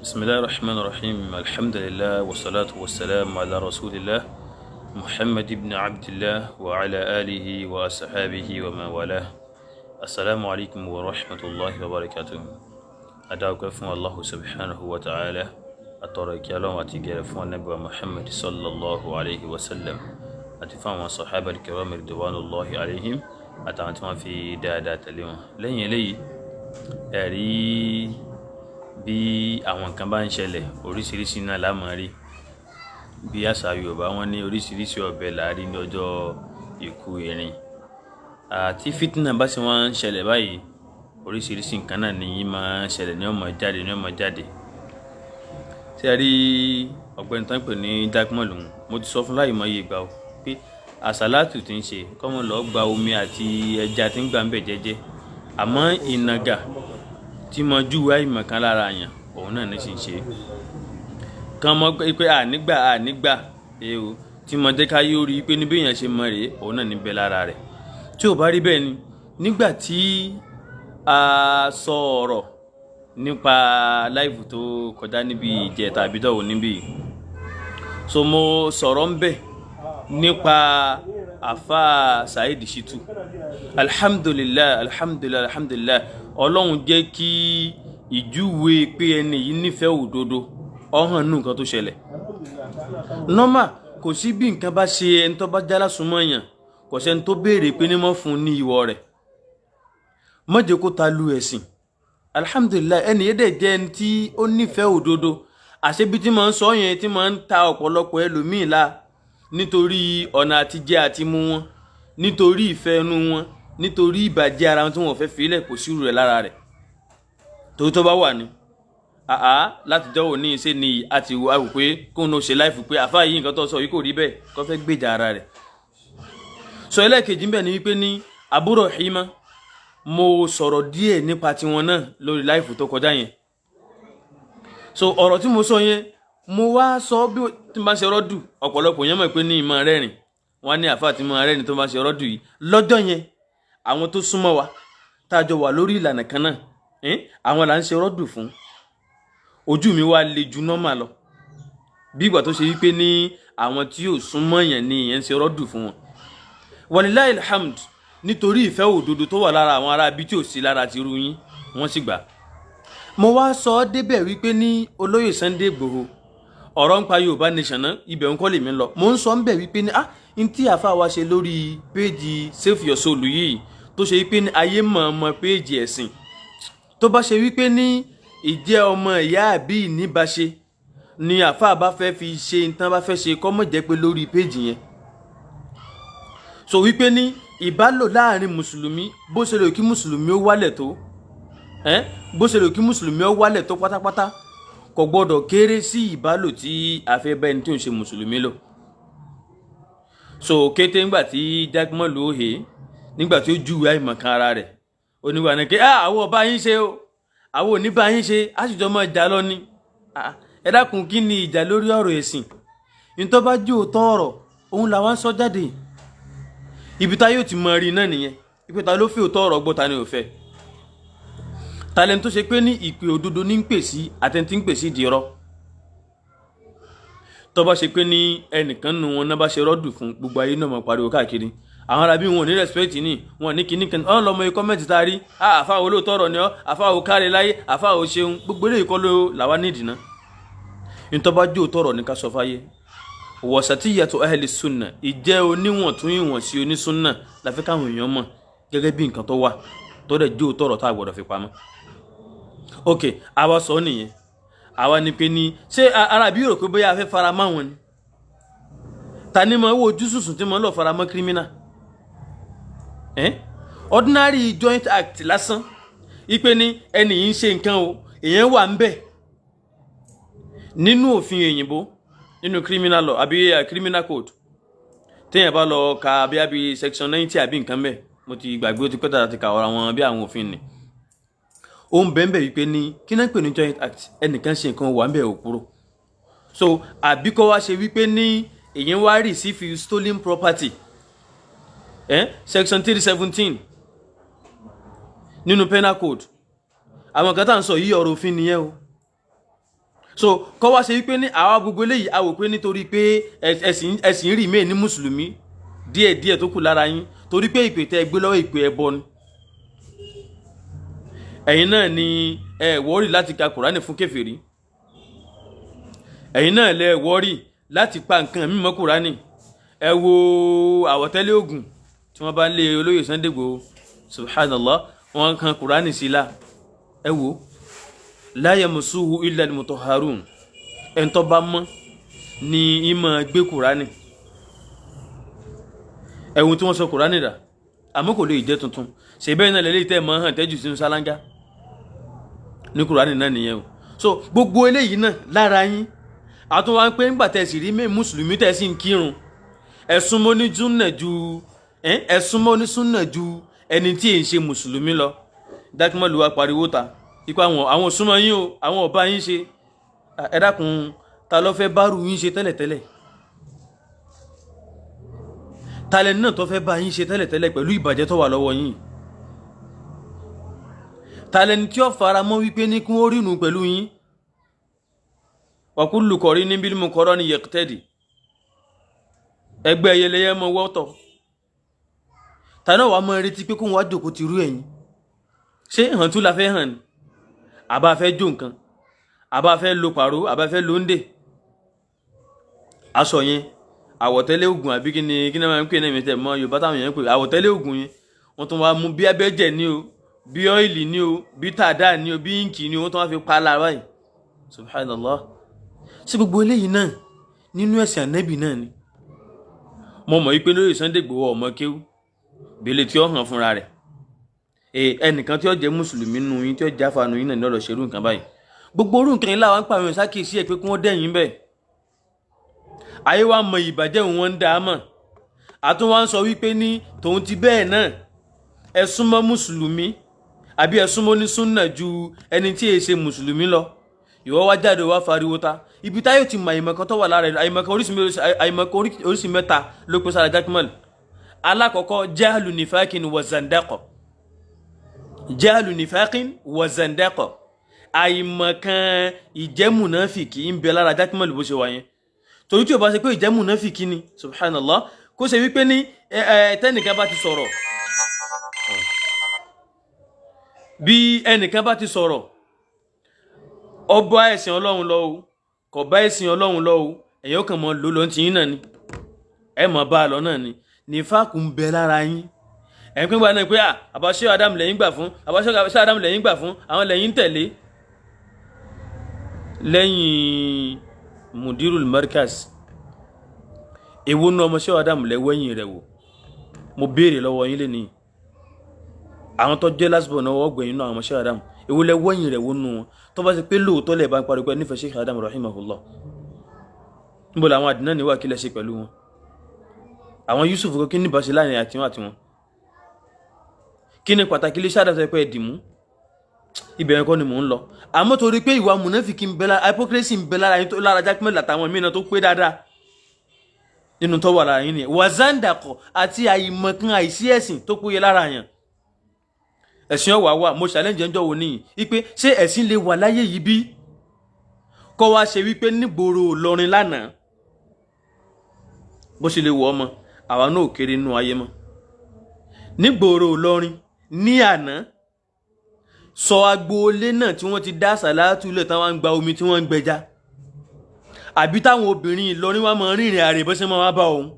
بسم الله الرحمن الرحيم الحمد لله والصلاة والسلام على رسول الله محمد بن عبد الله وعلى آله وأصحابه ومن والاه السلام عليكم ورحمة الله وبركاته أدعوك فون الله سبحانه وتعالى أترك الله وتجعل فون النبي محمد صلى الله عليه وسلم أتفهم الصحابة الكرام رضوان الله عليهم أتعلم في دادات اليوم لن يلي أري bí àwọn nǹkan bá ń ṣẹlẹ̀ oríṣiríṣi náà la máa rí bí àṣà Yorùbá wọn ní oríṣiríṣi ọbẹ̀ láàrí ní ọjọ́ ikú erin àti fitna bá sì wọ́n ń ṣẹlẹ̀ báyìí oríṣiríṣi nǹkan náà ni yìí máa ń ṣẹlẹ̀ ní ọmọ jáde tí a rí ọ̀gbẹ́ni tán pè ní dákmọ̀lù mo ti sọ fún láì mọ iye ìgbà o pé àsálàtù ti ń ṣe kọ́mọ lọ gba omi àti ẹja tí ń gbà ń bẹ̀ jẹ́jẹ́ àmọ́ ìnàgà tí mo júwe àìmọ̀ kan lára àyàn òun náà ní sì ń ṣe kan mọ́ pé ànígbà o tí mo jẹ́ ká yóò rí pé níbi èèyàn ṣe mọ̀ rèé òun náà níbẹ̀ lára rẹ̀ tí ò bá rí bẹ́ẹ̀ ni nígbà tí a sọ ọ̀rọ̀ nípa láìfù tó kọjá níbi ìjẹta àbídọ́wò níbí so mo sọ̀rọ̀ ń bẹ̀ nípa àfà Saheed Shittu alhamdulillah Ọlọ́run jẹ́ kí ìjúwe pé ẹni yìí nífẹ̀ẹ́ òdodo ọ̀hàn nù nǹkan tó ṣẹlẹ̀ normal kò sí bí nǹkan bá ṣe ẹni tó bá jálá súnmọ́ èèyàn kò sẹ́ni tó béèrè pé ní mọ́ fún ní ìwọ rẹ̀ má jẹ́ kó ta lu ẹ̀sìn alhamdulillah ẹni yẹn dẹ̀ jẹ́ ẹni tí ó nífẹ̀ẹ́ òdodo àṣebí tí máa ń sọ yẹn tí máa ń ta ọ̀pọ̀lọpọ̀ ẹlòmíì la nítorí ọ̀nà àtijẹ àti mú wọn nítorí ìfẹ́ inú wọn nítorí ìbàjẹ́ ara wọn tí wọ́n fẹ́ filẹ̀ kò sí irú rẹ̀ lára rẹ̀ torí tó bá wà ní láti jọ́wọ́ ní iṣẹ́ ni àti wò pé kóun ló ṣe láìfù pé àfáà yìí nǹkan tó sọ yìí kò rí bẹ́ẹ̀ kó fẹ́ gbèjà ara rẹ̀ sọ ẹlẹ́ẹ̀kejì ńbẹ̀ ni wípé ní Abu Rahima mo sọ̀rọ̀ díẹ̀ nípa tiwọn náà lórí láìfù tó kọjá yẹn so ọ̀rọ̀ tí mo sọ yẹn mo wá sọ bí tí n bá ṣe rọ́dù ọ̀pọ̀lọpọ̀ yẹn mọ̀ pé ní ìmọ̀ rẹ́rìn wọ́n ní àfáà tí mo rẹ́rìn tó bá ṣe rọ́dù yìí lọ́jọ́ yẹn àwọn tó súnmọ́ wa tá a jọ wà lórí ìlànà kan náà àwọn là ń ṣe rọ́dù fún ojú mi wá le ju nọ́mà lọ bí ìgbà tó ṣe wípé ní àwọn tí yóò súnmọ́ yẹn ni ìyẹn ń ṣe rọ́dù fún wọn walilahi alhamd nítorí ìfẹ́ òdodo tó wà lára àwọn ará bí tí ò sí lára ti ru yín wọ́n sì gbà mo wá sọ ọ́ débẹ̀ wípé ní olóyè Sunday Igboho ọ̀rọ̀ ń pa Yorùbá nation náà ibẹ̀ ń kọ́ lèmi ń lọ mo ń sọ ń bẹ̀ wípé ní n tí àfa wa ṣe lórí péèjì Save Your Soul yìí tó ṣe wípé ní ayé mọ̀ọ́mọ̀ péèjì ẹ̀sìn tó bá ṣe wípé ní ìjẹ́ ọmọ ìyá àbí ìníbaṣe ni àfa bá fẹ́ fi ṣe nǹkan bá fẹ́ ṣe kọ́mọ̀ jẹ́ pé lórí péèjì yẹn so wípé ní ìbálò láàrin mùsùlùmí bó ṣe lè kí mùsùlùmí ó wálẹ̀ tó bó ṣe lè kí mùsùlùmí ó wálẹ̀ tó pátápátá kò gbọdọ̀ kéré sí ìbálò tí a fẹ́ bá ẹni tí ò ń ṣe mùsùlùmí lò so kété ńgbà tí dákmọ́lù ó he nígbà tí ó júwe àìmọ̀kan ara rẹ̀ oníwà ní kí àwọn ọba yín ṣe o àwọn oníbà yín ṣe á sì jọ mọ́ ìjà lọ ní ẹ dákun kí ni ìjà lórí ọ̀rọ̀ ẹ̀sìn ní tó bá jí òótọ́ ọ̀rọ̀ òun làwọn sọ jáde ibi tá yóò ti mọ rí náà nìyẹn ìpè ta ló fi òótọ́ ọ̀rọ̀ gbọ́ ta ni ò fẹ́ talent tó ṣe pé ní ìpè òdodo ní ń pè sí àtẹ̀ntì ń pè sí di irọ́ tó bá ṣe pé ní ẹnìkan nu wọn náà bá ṣe rọ́dù fún gbogbo ayé náà mọ̀ pariwo káàkiri àwọn arábí wọn ò ní respect ní wọn ò ní kíní kan ọ̀n lọ́mọ ikọ́ mẹ́tì tá a rí àfa olóòótọ́ ọ̀rọ̀ ni ọ́ àfa ò káre láyé àfa ò ṣeun gbogbo eléyìí kọ́ ló làwa nídìí ná nítorí bá jó òótọ́ ọ̀rọ̀ ní ká sọ fáyé wasatiyatu ahli sunna ìjẹ́ oníwọ̀n tún ìwọ̀n sí onísúnnà láfi káwọn èèyàn mọ̀ gẹ́gẹ́ bí nǹkan tó wà tó dẹ̀ jó òótọ́ ọ̀rọ̀ tá a gbọ́dọ̀ fi pamọ́ ok àwa sọ nìyẹn àwa ni pé ní ṣé arábí rò pé bóyá a fẹ́ fara mọ́ wọn ni ta ni mo wo ojú sùsùn tí mo lọ fara mọ́ criminal ordinary joint act lásán ipe ní ẹni yìí ń ṣe nǹkan o èèyàn wà ń bẹ̀ nínú òfin òyìnbó nínú criminal law àbí criminal code téèyàn bá lọ ka bí section 90 àbí nǹkan bẹ́ẹ̀ mo ti gbàgbé ó ti pẹ́tà láti kà ọ̀rọ̀ àwọn bí àwọn òfin ni ó ń bẹ́ẹ̀ wípé ní kí náà ń pè ní joint act ẹnìkan ṣe nǹkan wà ń bẹ̀ ò kúrò so àbí kọ́ wá ṣe wípé ní èyàn wá receive stolen property section 317 nínú penal code àwọn kan tá à ń sọ yí ọ̀rọ̀ òfin nìyẹn o so kọ́ wá ṣe wípé ní àwa gbogbo eléyìí a wò pé nítorí pé ẹ̀sìn rí mẹ́ẹ̀ ní mùsùlùmí díẹ̀díẹ̀ tó kù lára yín torí pé ìpè tẹ́ gbé lọ́wọ́ ìpè ẹbọ ni ẹ̀yin náà ni ẹ wọ́ọ̀rì láti ka kùránì fún kèfèrí ẹ̀yin náà lẹ wọ́ọ̀rì láti pa nǹkan mímọ́ kùránì ẹ wo àwọ̀tẹ́lẹ̀ Ògùn tí wọ́n bá ń lé olóyè Sunday Igboho subhanallah wọ́n kan kùránì sí la ẹ wo la yamassuhu illa al-mutahharun ẹn tó bá mọ́ ni ìmọ̀ gbé kùránì ẹ̀wùn tí wọ́n sọ kùránì dà àmọ́ kò lè jẹ́ tuntun ṣe bẹ́ẹ̀ náà lélẹ́yìí tẹ́ mọ́ hàn tẹ́jù sínú sálángá ní kùránì náà nìyẹn o so gbogbo eléyìí náà lára yín àtúnwá ń pé ńgbà tẹ́ sì rí mẹ́ mùsùlùmí tẹ́ sì ń kírun ẹ̀sùn mọ́ ní súnà ju ẹ̀sùn mọ́ ní súnà ju ẹni tí èyí ṣe mùsùlùmí lọ dákúmọ̀lù wa pariwo ta ipa àwọn súnmọ́ yín o àwọn ọba yín ṣe ẹ dákun ta ló fẹ́ bárù yín ṣe tẹ́lẹ̀tẹ́lẹ̀ talẹ̀ náà tó fẹ́ bá yín ṣe tẹ́lẹ̀tẹ́lẹ̀ pẹ̀lú ìbàjẹ́ tó wà lọ́wọ́ yín talẹ̀ ní tí ó fara mọ́ wípé ní kún orínú pẹ̀lú yín wa kullu qarinin bil muqarrani yaqtadi ẹgbẹ́ ẹyẹlẹyẹ mọ wọ́tọ̀ tàná wà mọ́ retí pé kóhun wá jòkó ti rú ẹ̀yìn ṣé hàn tún la fẹ́ hàn ní àbá fẹ́ jó nǹkan àbá fẹ́ lo pàró àbá fẹ́ lo ń dè aṣọ yẹn àwọ̀tẹ́lẹ̀ Ògùn àbí kí ni máa ń pè náà mẹ́tẹ̀ mọ́ Yorùbá táwọn èèyàn pè àwọ̀tẹ́lẹ̀ Ògùn yẹn wọ́n tún wá mú bí abẹ́jẹ̀ ní o bí ọ́ìlì ní o bí tàdá ní o bí íǹkì ní o wọ́n tún wá fi pa lára báyìí subhanallah sí gbogbo eléyìí náà nínú ẹ̀sìn ànẹ́bì náà ni mo mọ̀ wípé lórí Sunday Igboho ọmọ kéwú bèlè tí ó hàn fúnra rẹ̀ ẹnìkan tí ó jẹ́ mùsùlùmí nù yín tí ó jáfa nù yín náà ní ọ̀rọ̀ ṣerú nǹkan báyìí gbogbo orú nǹkan yìí láwọn ń pàwọn ìsákèsí ẹ̀ pé kí wọ́n dẹ̀yìn bẹ́ẹ̀ ayé wa mọ ìbàjẹ́ òun wọn ń dá a mọ̀ àtún wá ń sọ wípé ní tòun ti bẹ́ẹ̀ náà ẹ súnmọ́ mùsùlùmí àbí ẹ súnmọ́ ní súnà ju ẹni tí èyí ṣe mùsùlùmí lọ ìwọ wá jáde wá fariwo ta ibi táyọ̀ ti mọ àìmọ̀kan tó wà lára ẹ̀ àìmọ̀kan oríṣi mẹ́ta ló pèsè àrà jákèmọ́lì alákọ̀ọ́kọ́ jahlu nifakin wa zandaqa jahlu nifakin wa zandaqa àìmọ̀kan ìjẹ́mùnáfìkì ń bẹ lára jákèmọ́lì bó ṣe wà yẹn torí tí o bá ṣe pé ìjẹ́mùnáfìkì ni subhanallah kó ṣe wípé ní tẹ́nìkan bá ti sọ̀rọ̀ bí ẹnìkan bá ti sọ̀rọ̀ ọba ẹ̀sìn Ọlọ́run lọ o kò bá ẹ̀sìn Ọlọ́run lọ o ẹ̀yọ́ kan mọ́ ló lọ́n ti yín náà ni ẹ mọ̀ bá a lọ náà ni nífàkù ń bẹ lára yín ẹ̀ ń pín gba náà pé àbáṣe Adam lẹ́yìn gbà fún àbáṣe Adam lẹ́yìn gbà fún àwọn lẹ́yìn tẹ̀lé lẹ́yìn mudirul markaz èwo nu ọmọṣẹ́ Adam lẹ́wọ́yìn rẹ̀ wò mo béèrè lọ́wọ́ yín lẹ́ni àwọn tó jẹ́ lásìbọ̀ náà wọ́n gbẹ̀yìn náà ọmọṣẹ́ Adam èwo lẹ́wọ́yìn rẹ̀ wò nù wọn tó bá ṣe pé lóòótọ́ lẹ̀ bá ń parí pé nífẹ̀ẹ́ Sheikh Adam rahimahullah níbo làwọn àdínà níwà kí lẹ ṣe pẹ̀lú wọn àwọn Yusuf kò kí ní ìbáṣe láàrin àti wọn kí ni pàtàkì lè ṣáàdà sọ pé ẹ̀dìmú ibẹ̀rẹ̀ kọ́ ni mò ń lọ àmọ́ torí pé ìwà mùnáfíkì ń bẹ lára hypocrisy ń bẹ lára yín tó lára jákèmọ́lì àtàwọn mìíràn tó pé dáadáa nínú tó wà lára yín ni wàzándàkọ̀ àti àìmọ̀kan àìsí ẹ̀sìn tó péye lára yàn ẹ̀sìn ọ̀wà wà mo challenge ẹjọ́ wo níyìn wípé ṣé ẹ̀sìn lè wà láyé yìí bí kọ́ wá ṣe wípé nígboro Ìlọrin lánàá bó ṣe lè wọ ọmọ àwa náà kéré nínú ayé mọ́ nígboro Ìlọrin ní àná sọ agboolé náà tí wọ́n ti dá sàlátù lẹ̀ táwọn ń gba omi tí wọ́n ń gbẹja àbí táwọn obìnrin Ìlọrin wá máa rìnrìn àrè bó ṣe máa wá bá òun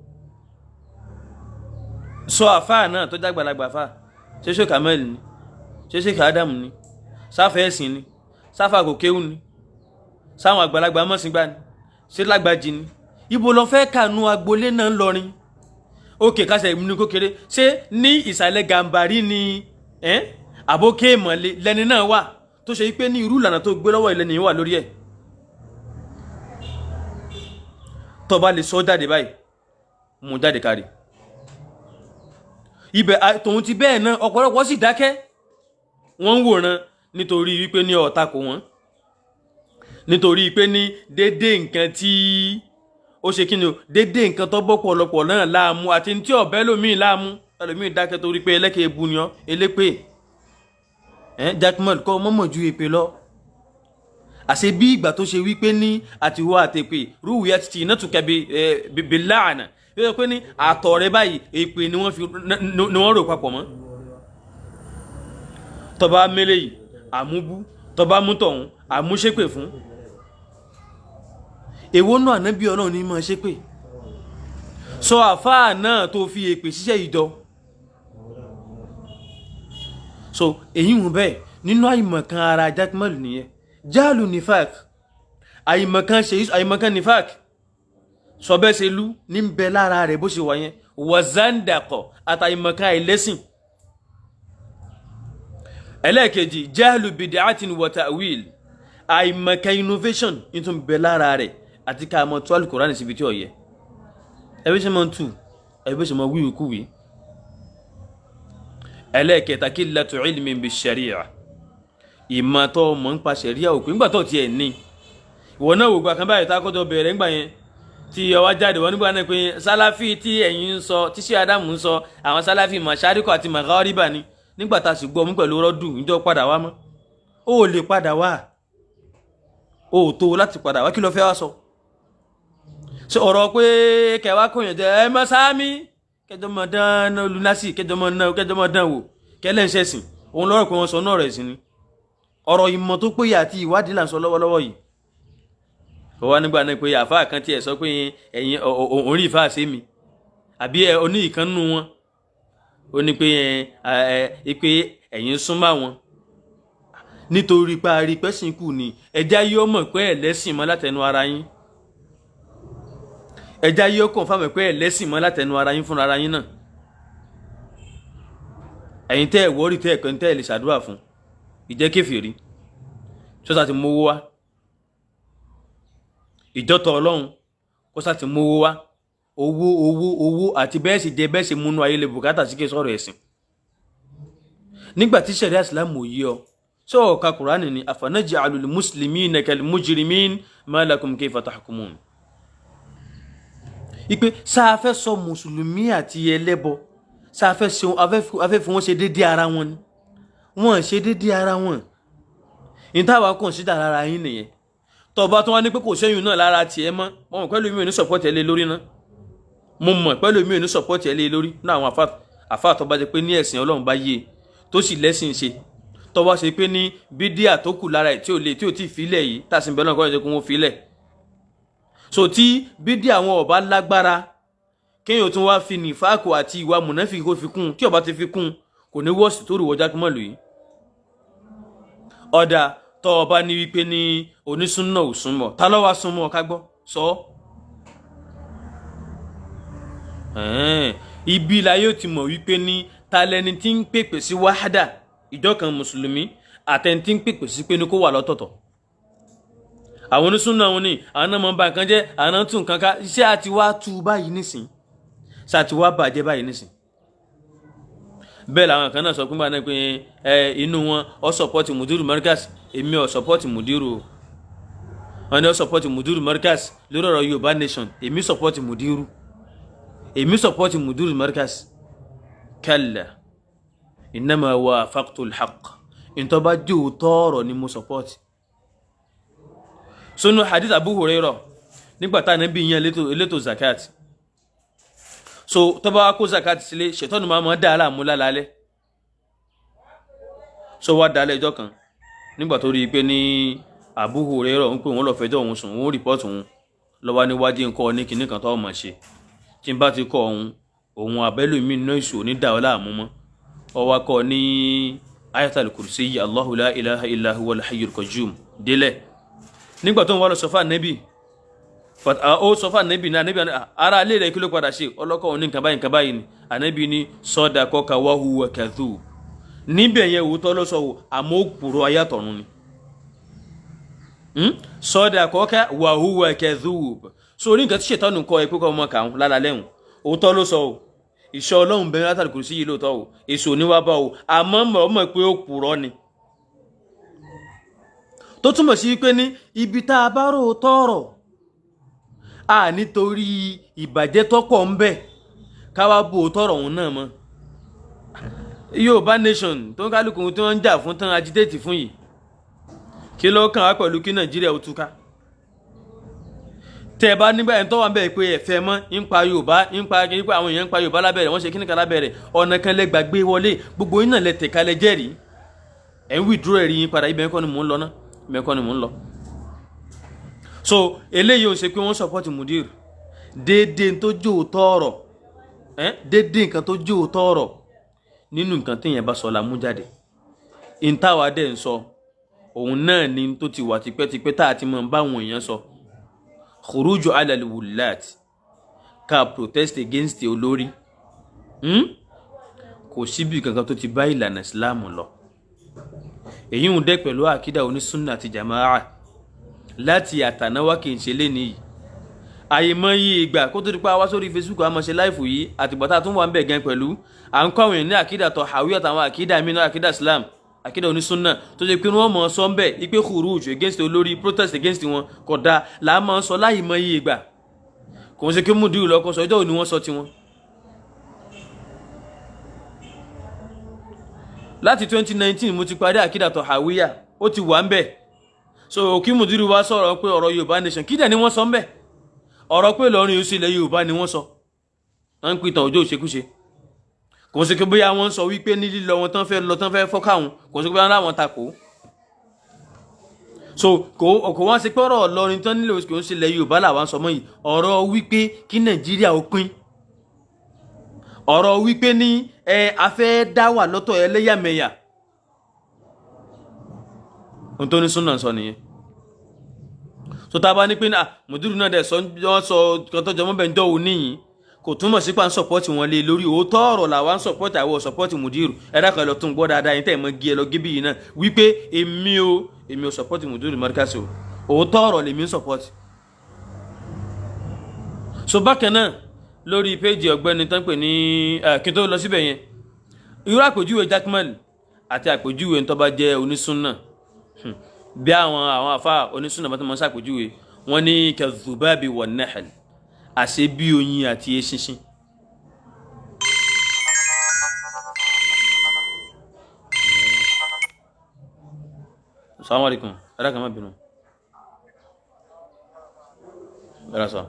sọ àfáà náà tó jágbàlagbà fáà ṣé Sheikh Kamel ni ṣé Sheikh Adam ni sáfẹ́ ẹ̀sìn ni sáfà kò kéwù ni sáwọn àgbàlagbà mọ̀sìngbà ni ṣé lágbàjì ni ibo lọ fẹ́ kànú agboolé náà ńlọrin òkè kásẹ̀ ní kékeré ṣé ní ìsàlẹ̀ Gàmbàrí ni àbókè ìmọ̀lẹ́ lẹ́ni náà wà tó ṣe wípé ní irú ìlànà tó gbé lọ́wọ́ ìlẹ́ni wà lórí ẹ̀ tó bá lè sọ jáde báyìí mú jáde kárí ibẹ̀ tòun ti bẹ́ẹ̀ náà ọ̀pọ̀lọpọ̀ sì dákẹ́ wọ́n ń wòran nítorí wípé ní ọ̀tá kò wọ́n nítorí pé ní dédé nǹkan tí ó ṣe kí ni o dédé nǹkan tó bọ́ pọ̀lọpọ̀ náà láàmú àti tí ọ̀bẹ lómìn láàmú ẹlòmíì dákẹ́ torí pé ẹlẹ́kẹ̀ẹ́ ebu ni ọ́ elépè jákèmọ́lì kọ́ mọ́mọ́ ju èpè lọ àṣẹ bí ìgbà tó ṣe wípé ní àtiwọ́ àtẹ̀pè rúwì àti tì iná tùkẹ́ bí láàánà yóò pé ní àtọ̀ rẹ báyìí èpè ni wọ́n rò papọ̀ mọ́ tọba mẹ́lẹ̀ yìí àmúbú tọba mútọ̀hún àmúṣépè fún èwo náà ànábì Ọlọ́run ní mọ́ ṣépè sọ àfáà náà tó fi èpè ṣiṣẹ́ ìjọ so èyí hùn bẹ́ẹ̀ nínú àìmọ̀kan ara jákèmọ́lù nìyẹn jáàlù nifak àìmọ̀kan nifak sọ bẹ́ẹ̀ ṣe lú ní ń bẹ lára rẹ̀ bó ṣe wà yẹn wazandakọ̀ àtàìmọ̀kan àìlẹ́sìn ẹlẹ́ẹ̀kejì jáàlù bid'atin wa ta'wil àìmọ̀kan innovation ní tó ń bẹ lára rẹ̀ àti ká mọ̀ tó Al-Qur'ani síbi tí ó yẹ ẹbí ṣe mọ́ tú ẹbí ṣe mọ́ wíwí kúwí ẹlẹ́ẹ̀kẹta qillatu ilmin bish-shari'a ìmọ̀ tó mọ̀ ń pa ṣẹ̀ríà òpin nígbà tó tiẹ̀ ní ìwọ náà wò gbà kan báyìí tá kọ́jọ bẹ̀rẹ̀ ńgbà yẹn tí ọwá jáde wọ́n nígbà náà pé sálàfí tí ẹ̀yin ń sọ tí ṣé Ádámù ń sọ àwọn sálàfí mashariqo àti maghariba ni nígbà tá a sì gbọ́ mú pẹ̀lú rọ́dù níjọ́ padà wá mọ́ ó lè padà wá ó tó láti padà wá kí ló fẹ́ wá sọ ṣe ọ̀rọ̀ pé kẹwàá kòyàn jẹ ẹ mọ́ sáámi kẹjọ mọ́ dán lunasi kẹjọ mọ́ dán wò kẹlẹ́ ń ṣẹ̀sìn òun lọ́rọ̀ pé wọ́n sọ náà rẹ̀ sí ni ọ̀rọ̀ ìmọ̀ tó péye àti ìwádìí là ń sọ lọ́wọ́lọ́wọ́ yìí ó wá nígbà náà pé àfáà kan tiẹ̀ sọ pé ẹ̀yin òun rí ìfáà sí mi àbí oní ìkànnù wọn ó ní pé ẹ̀yin súnmọ́ wọn nítorí pé àrí pẹ́sìn kù ni ẹja yóò mọ̀ pé ẹ̀lẹ́sìn mọ́ látẹnu ara yín ẹja yóò kàn fáwọn pé ẹ̀lẹ́sìn mọ́ látẹnu ara yín fúnra ara yín náà ẹ̀yin tẹ́ ẹ̀ wọ́rí tẹ́ ẹ̀kọ́ tẹ́ ẹ̀ lè ṣàdúrà fún ìjẹ́ kéfèrí ṣọ́sà ti mówó wá ìjọ́tọ̀ Ọlọ́run kọ́sà ti mówó wá owó àti bẹ́ẹ̀ sì jẹ bẹ́ẹ̀ sì múnú ayé lè bùkátà sí kí sọ̀rọ̀ ẹ̀sìn nígbà tí ṣẹ̀ríà Ìsìlámù yí ọ sọ̀rọ̀ ka Kùránì ni afanaj'alul muslimina kal mujrimin ma lakum kayfa tahkumun ipe sáfẹ́ sọ mùsùlùmí àti ẹlẹ́bọ sáfẹ́ ṣe afẹ́ fi wọ́n ṣe déédéé ara wọn ni wọ́n ṣe déédéé ara wọn ìtawà consider lára yín nìyẹn tọba tó wá ní pé kò ṣẹ́yìn náà lára tiẹ̀ mọ́ mo mọ̀ pẹ́lú mi ò ní support ẹ̀ lé lórí náà mo mọ̀ pẹ́lú mi ò ní support ẹ̀ lé lórí náà àwọn àfáà tó bá jẹ́ pé ní ẹ̀sìn Ọlọ́run bá yé tó sì lẹ́sìn ṣe tó bá ṣe pé ní bídíà tó kù lára ẹ̀ tí ò tí filẹ̀ yìí tàṣìn bẹ́ẹ̀ náà kọ́ ẹ̀ kó wọ́n filẹ̀ so tí bídíà àwọn ọba lágbára kéèyàn tún wá fi nìfàkù àti ìwà mùnáfíkì kó fi kún tí ọba ti fi kún kò ní wọ́ọ̀sì tó rò wọ́jà kúmọ̀lù yìí ọ̀dà tọ́ ọba ní wípé ní onísúnnà ò súnmọ́ ta ló wá súnmọ́ ká gbọ́ sọ ibi la yóò ti mọ̀ wípé ní ta lẹni tí ń pèpè sí wáhádà ìjọ kan mùsùlùmí àtẹni tí ń pèpè sí pé ní kó wà lọ́tọ̀ọ̀tọ̀ àwọn onísúnnà wọn ni àwọn náà mọ̀ bá nǹkan jẹ́ àwọn náà tún nǹkan ká iṣẹ́ àti wá tú báyìí nísìn ṣàti wá bàjẹ́ báyìí nísìn bẹ́ẹ̀ làwọn kan náà sọ pé báyìí pé inú wọn ó sọpọ́tì mùdírù Markaz èmi ò sọpọ́tì mùdírù wọn ni ó sọpọ́tì mùdírù Markaz lórí ọ̀rọ̀ Yorùbá nation èmi sọpọ́tì mùdírù Markaz kalla innama wafaqtul haqq ìntọ́ bá jẹ́ òótọ́ ọ̀rọ̀ ni mo sọpọ́tì sunu hadith Abu Hurairah nígbà tá Ànábì yan elétò zakat so tó bá kó zakat sílé ṣètọ́nù máa dá aláàmú lálálẹ́ so wá dálẹ̀ ẹjọ́ kan nígbà tó rí i pé ní Abu Hurairah ń pè wọ́n lọ fẹjọ́ òun sùn wọ́n rìpọ́ọ̀tù òun lọ́wọ́ níwájú nǹkan ní kinní kan tó mọ̀ ṣe tí n bá ti kọ́ òun abẹ́lú mi náà ìṣò ní dá aláàmú mọ́ ọ wá kọ́ ní ayatul kursi Allahu la ilaha illa huwal hayyul qayyum délẹ̀ nígbà tó ń wá lọ sọfà nẹ́bì ó sọfà nẹ́bì ní ànẹ́bì ara alẹ́ rẹ̀ kí ló padà ṣe ọlọ́kọ̀ òní nǹkan báyìí ni ànẹ́bì ní sadaqaka wa huwa kadhub níbẹ̀ yẹn òótọ́ ló sọ àmọ́ òpùrọ̀ ayátọ̀run ni sadaqaka wa huwa kadhub so orí nǹkan tí ṣètọ́nù kọ ẹ pé kọ́ ọmọ kàún lára lẹ́hùn òótọ́ ló sọ ìṣọ́ Ọlọ́run bẹ̀rẹ̀ látàrí kùrù sí yìí lóòótọ́ èso oníwà bá àmọ́ mọ̀ pé òpùrọ̀ ni tó túmọ̀ sí pé ní ibi tá a bá rò tọ́rọ̀ a nítorí ìbàjẹ́ tọ́pọ̀ ń bẹ káwá bò tọ́rọ̀ òun náà mọ́ Yorùbá nation tó ń kálukú tí wọ́n ń jà fún tán agitate fún yìí kí ló kàn wá pẹ̀lú kí Nàìjíríà ó túká tẹ́ bá nígbà yẹn tó wà bẹ́ẹ̀ pé ẹ̀fẹ́ mọ́ ń pa Yorùbá ń pa kí àwọn èèyàn ń pa Yorùbá lábẹ́rẹ̀ wọ́n ṣe kí nìkan lábẹ́rẹ̀ ọ̀nà kan lẹ gbàgbé wọlé gbogbo yín náà lẹ tẹ̀ka lẹ jẹ́rìí ẹ̀ ń withdraw ẹ̀rí yín padà ibẹ̀ kọ́ ni mò ń lọ ná ibẹ̀ kọ́ ni mò ń lọ. so eléyìí ò ṣe pé wọ́n support Mudir déédéé tó jó tọ̀ọ̀rọ̀ déédéé nǹkan tó jó tọ̀ọ̀rọ̀ nínú nǹkan téèyàn bá sọ la mú jáde ìntàwá dẹ̀ ń sọ òun náà ni tó ti wà tipẹ́tipẹ́ tá a ti mọ̀ báwọn èèyàn sọ khuruju ala al-wullat ká protest against olórí kò síbi kankan tó ti bá ìlànà Islam lọ èyí ń dẹ́ pẹ̀lú àkídà onísúnnà àti jama'a láti àtànáwá kì í ṣe lé nìyí àyèmọ́yé ìgbà kó tó di pa wá sórí Facebook àmọ́ ṣe láìfù yìí àtìgbọ́tà tó ń wà ń bẹ̀ gan pẹ̀lú à ń kọ́ àwọn èèyàn ní àkídà tọ̀hàwíyà àtàwọn àkídà mìíràn àkídà Islam àkídà onísúnnà tó jẹ́ pé wọ́n mọ̀ sọ ń bẹ̀ ipé khuruj against olórí protest against wọn kódà là máa ń sọ láyèmọ́yé ìgbà kò ń ṣe kí Mudir lọ́kọ́ sọ ìjọ́ òní wọ́n sọ tiwọn. láti 2019 mo ti parí àkídà tọ̀hàwíyà ó ti wà ń bẹ̀ so kí Mudir wá sọ̀rọ̀ pé ọ̀rọ̀ Yorùbá nation kí dẹ̀ ni wọ́n sọ ń bẹ̀ ọ̀rọ̀ pé lọ́rin oṣù ilẹ̀ Yorùbá ni wọ́n sọ wọ́n ń pìtàn ọjọ́ òṣèkúṣe kò sí pé bóyá wọ́n ń sọ wípé ní lílọ wọn tán fẹ́ fọ́ká wọn kò sí pé wọ́n láwọn takò so kò wọ́n sí pé ọ̀rọ̀ lọ́rin tán nílò oṣù ilẹ̀ Yorùbá làwọn sọ mọ́ yìí ọ̀rọ̀ wípé kí Nàìjíríà ó pín ọ̀rọ̀ wípé ní afẹ́ dá wà lọ́tọ̀ ẹlẹ́yàmẹ̀yà ohun tó ní súnà sọ nìyẹn so tá bá ní pé Mudir náà dẹ̀ sọ kan tó jọmọ́ bẹ̀ ń dọ́wọ́ níyìn kò túmọ̀ sí pa ń sọ̀pọ́tì wọn lé lórí òótọ́ ọ̀rọ̀ làwa ń sọ̀pọ́tì àwọn sọ̀pọ́tì Mudir ẹ̀dá kan lọ tún gbọ́ dáadáa yín tẹ̀ mọ́ gé ẹ lọ gébí yìí náà wípé èmi ò sọ̀pọ́tì Mudir Markazi o òótọ́ ọ̀rọ̀ lèmi ń sọ̀pọ́tì. so bákan náà lórí péjì ọ̀gbẹ́ni tán pè ní kí n tó lọ síbẹ̀ yẹn irú àpèjúwe Jaqmal àti àpèjúwe tó bá jẹ́ onísúnnà bí àwọn àfa onísúnnà bá tó mọ́ sàpèjúwe wọ́n ní kadhubabi wan nahl àṣẹ bí oyin àti eṣinṣin. Assalamu alaikum ẹ̀rọ kan má bínú ẹ̀rọ sọ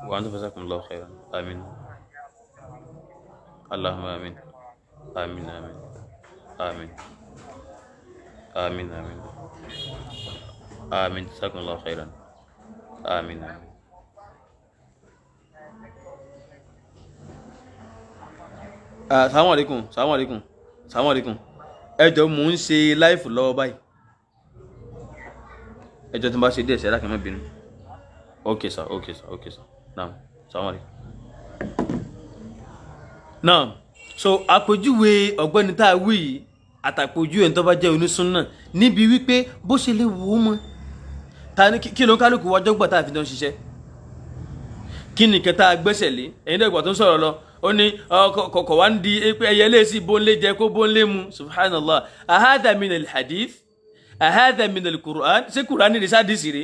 wa antum jazakumullahu khairan amin Allahumma amin amin amin amin amin amin amin jazakumullahu khairan amin amin. Assalamu alaikum assalamu alaikum assalamu alaikum ẹ jọ̀ọ́ mò ń ṣe live lọ́wọ́ báyìí ẹ jọ̀ọ́ tí n bá ṣe díẹ̀ ṣe ẹ̀dá kan má bínú okay sir naam assalamu alaikum. naam so àpèjúwe ọ̀gbẹ́ni tá a wí yìí àtàpèjúwe ẹni tó bá jẹ́ onísúnnà níbi wípé bó ṣe lè wò ó mọ́ ta ni kí ló ń kálukú wájọ́ gbà tá a fi dán ṣiṣẹ́ kí ni kẹta gbẹ́sẹ̀ lé ẹ̀yin dẹ́gbà tó ń sọ̀rọ̀ lọ ó ní kọ̀kọ̀ wá ń di pé ẹyẹ lé sí bóńlé jẹ kó bóńlé mu subhanallah ahadha min al-hadith ahadha min al-Qur'an ṣé Qur'an ní sádìsì rè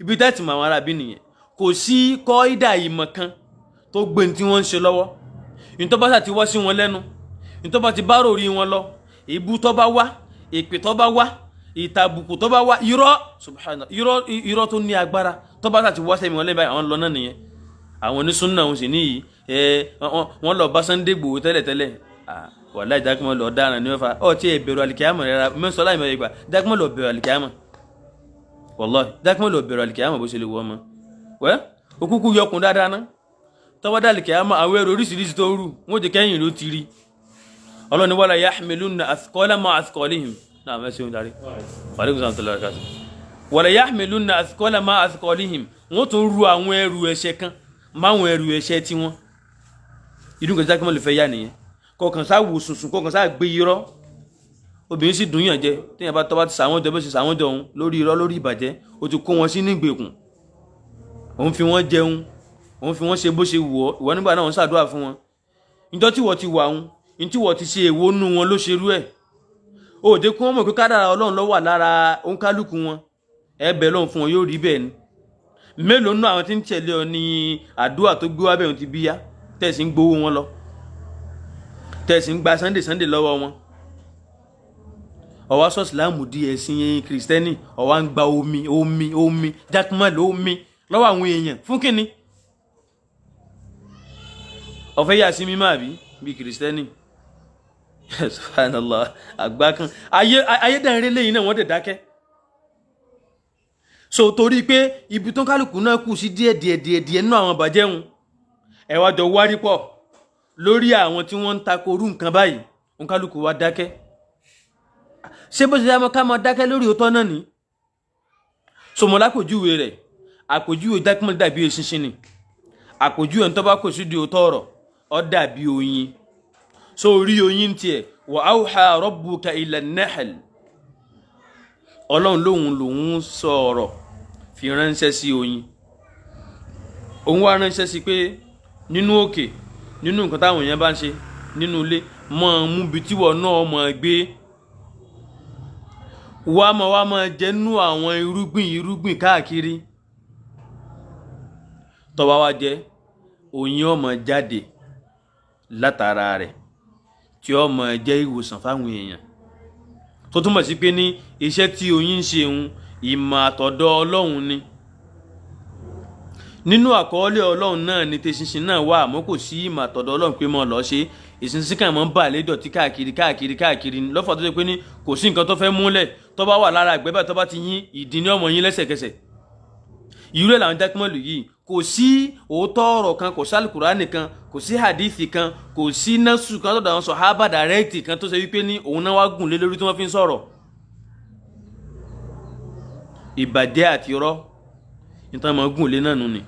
ibi tẹ́tì mọ̀ àwọn arábí nìyẹn kò sí kọ́ídà ìmọ̀ kan tó gbé tí wọ́n ń ṣe lọ́wọ́ ìtọ́ bá ti wọ́ sí wọn lẹ́nu ìtọ́ bá ti bá rò rí wọn lọ ìbú tó bá wá èpè tó bá wá ìtàbùkù tó bá wá irọ́ subhanallah irọ́ tó ní agbára tó bá ti wọ́ sẹ́mi wọn lẹ́bàá àwọn lọ náà nìyẹn àwọn onísúnnà òun sì níyì wọ́n lọ bá Sunday Igboho tẹ́lẹ̀tẹ́lẹ̀ wàláhì Jaqmal lọ dára ní wẹ́fà tí ẹ bẹ̀rù àlìkìyámà rẹ̀ mẹ́sàn láì mẹ́rin gbà Jaqmal lọ bẹ̀rù àlìkìyámà wallahi Jaqmal lọ bẹ̀rù àlìkìyámà bó ṣe lè wọ́ ọmọ wẹ́ òkúkú yọkùn dáadáa ná tọ́wọ́ dá àlìkìyámà àwọn ẹrù oríṣiríṣi tó rù wọ́n jẹ kẹ́yìn ló ti rí ọlọ́ni wala yahmilunna athqala ma athqalihim náà mẹ́sàn ń darí wala yahmilunna athqala ma athqalihim wọ́n tún ru àwọn ẹrù ẹ̀ṣẹ̀ kan máwọn ẹrù ẹ̀ṣẹ̀ tí wọ́n ìdún kan Jaqmal lè fẹ́ yá nìyẹn kọkàn sá wò sùnsùn kọkàn sá gbé irọ́ obìnrin sì dùn yàn jẹ téèyàn bá tọ́ba ti sàwọn jọ bó ṣe sàwọn jọ òun lórí irọ́ lórí ìbàjẹ́ ó ti kó wọn sí nígbèkùn òun fi wọ́n jẹun òun fi wọ́n ṣe bó ṣe wù ọ́ ìwọ nígbà náà wọ́n ṣàdúrà fún wọn ìjọ tí wọ́n ti wà òun ní tí wọ́n ti ṣe èwo nú wọn ló ṣerú ẹ̀ òde kí wọ́n mọ̀ pé kádàrá Ọlọ́run ló wà lára òǹkálùkù wọn ẹ̀bẹ̀ lọ́hùn fún wọn yóò rí bẹ́ẹ̀ ni mélòó nú àwọn tí ń tẹ̀lé ọ ní àdúrà tó gbé wá bẹ́ẹ̀ ti bíyá tẹ̀sí ń gbowó wọn lọ tẹ̀sí ń gba Sunday lọ́wọ́ wọn ó wá sọ ìsìláàmù di ẹ̀sìn kìrìsìtẹ́nì, ó wá ń gba omi Jaqmal omi lọ́wọ́ àwọn èèyàn fún kíni? ó fẹ́ yà sí mímọ́ àbí bí kìrìsìtẹ́nì? Subhanallah, àgbà kan ayédèrè lẹ́yìn náà wọ́n dẹ̀ dákẹ́. So torí pé ibi tó kálukú náà kù sí díẹ̀ nínú àwọn bàjẹ́ wọn, ẹ wá jọ wárí pọ̀ lórí àwọn tí wọ́n ń takorú nǹkan báyìí, wọn kálukú wá dákẹ́. Ṣé bó ṣe yá ká máa dákẹ́ lórí òótọ́ náà ni? So mo lápòjúwe rẹ̀, àpòjúwe Jaqmal dàbí eṣinṣin ni, àpòjúwe ń tó bá kò sí di òótọ́ ọ̀rọ̀ ó dàbí oyin. So orí oyin tiẹ̀, wa awha rabbuka ila an-nahl, ọlọ́run lòun sọ̀rọ̀ fi ránṣẹ́ sí oyin. Òun wá ránṣẹ́ sí pé nínú òkè, nínú nǹkan táwọn èèyàn bá ń ṣe nínú ilé, mọ́ mú bí tíwọ̀ náà mọ́ gbé, wá mọ́ jẹ́nú àwọn irúgbìn káàkiri. Tó bá wá jẹ́, oyin ó máa jáde látara rẹ̀ tí ó máa jẹ́ ìwòsàn fáwọn èèyàn. Tó túmọ̀ sí pé ní iṣẹ́ tí oyin ń ṣe òun, ìmọ̀ àtọ̀dọ̀ Ọlọ́run ni. Nínú àkọọ́lẹ̀ Ọlọ́run náà ni tẹ̀sínṣin náà wà, àmọ́ kò sí ìmọ̀ àtọ̀dọ̀ Ọlọ́run pé mọ́ lọ ṣe. Ìsinsìn kan mọ́ ń bà lédọ̀tí káàkiri lọ́fọ̀ tó ṣe pé ní kò sí nǹkan tó fẹ́ múlẹ̀ tó bá wà lára àgbẹ̀ bá tó bá ti yín ìdí ní ọmọ yín lẹ́sẹ̀kẹsẹ̀. Irú ẹ̀ làwọn Jaqmal yìí, kò sí òótọ́ ọ̀rọ̀ kan, kò sí Al-Qur'ani kan, kò sí hadithi kan, kò sí násù kan tó dà wọn sàhábà dàrẹ́ẹ̀tì kan tó ṣe wípé ní òun náà wá gùn lé lórí tí wọ́n fi ń sọ̀rọ̀. Ìbàjẹ́ àti irọ́ nítorí wọn gùn lé náà nù ni.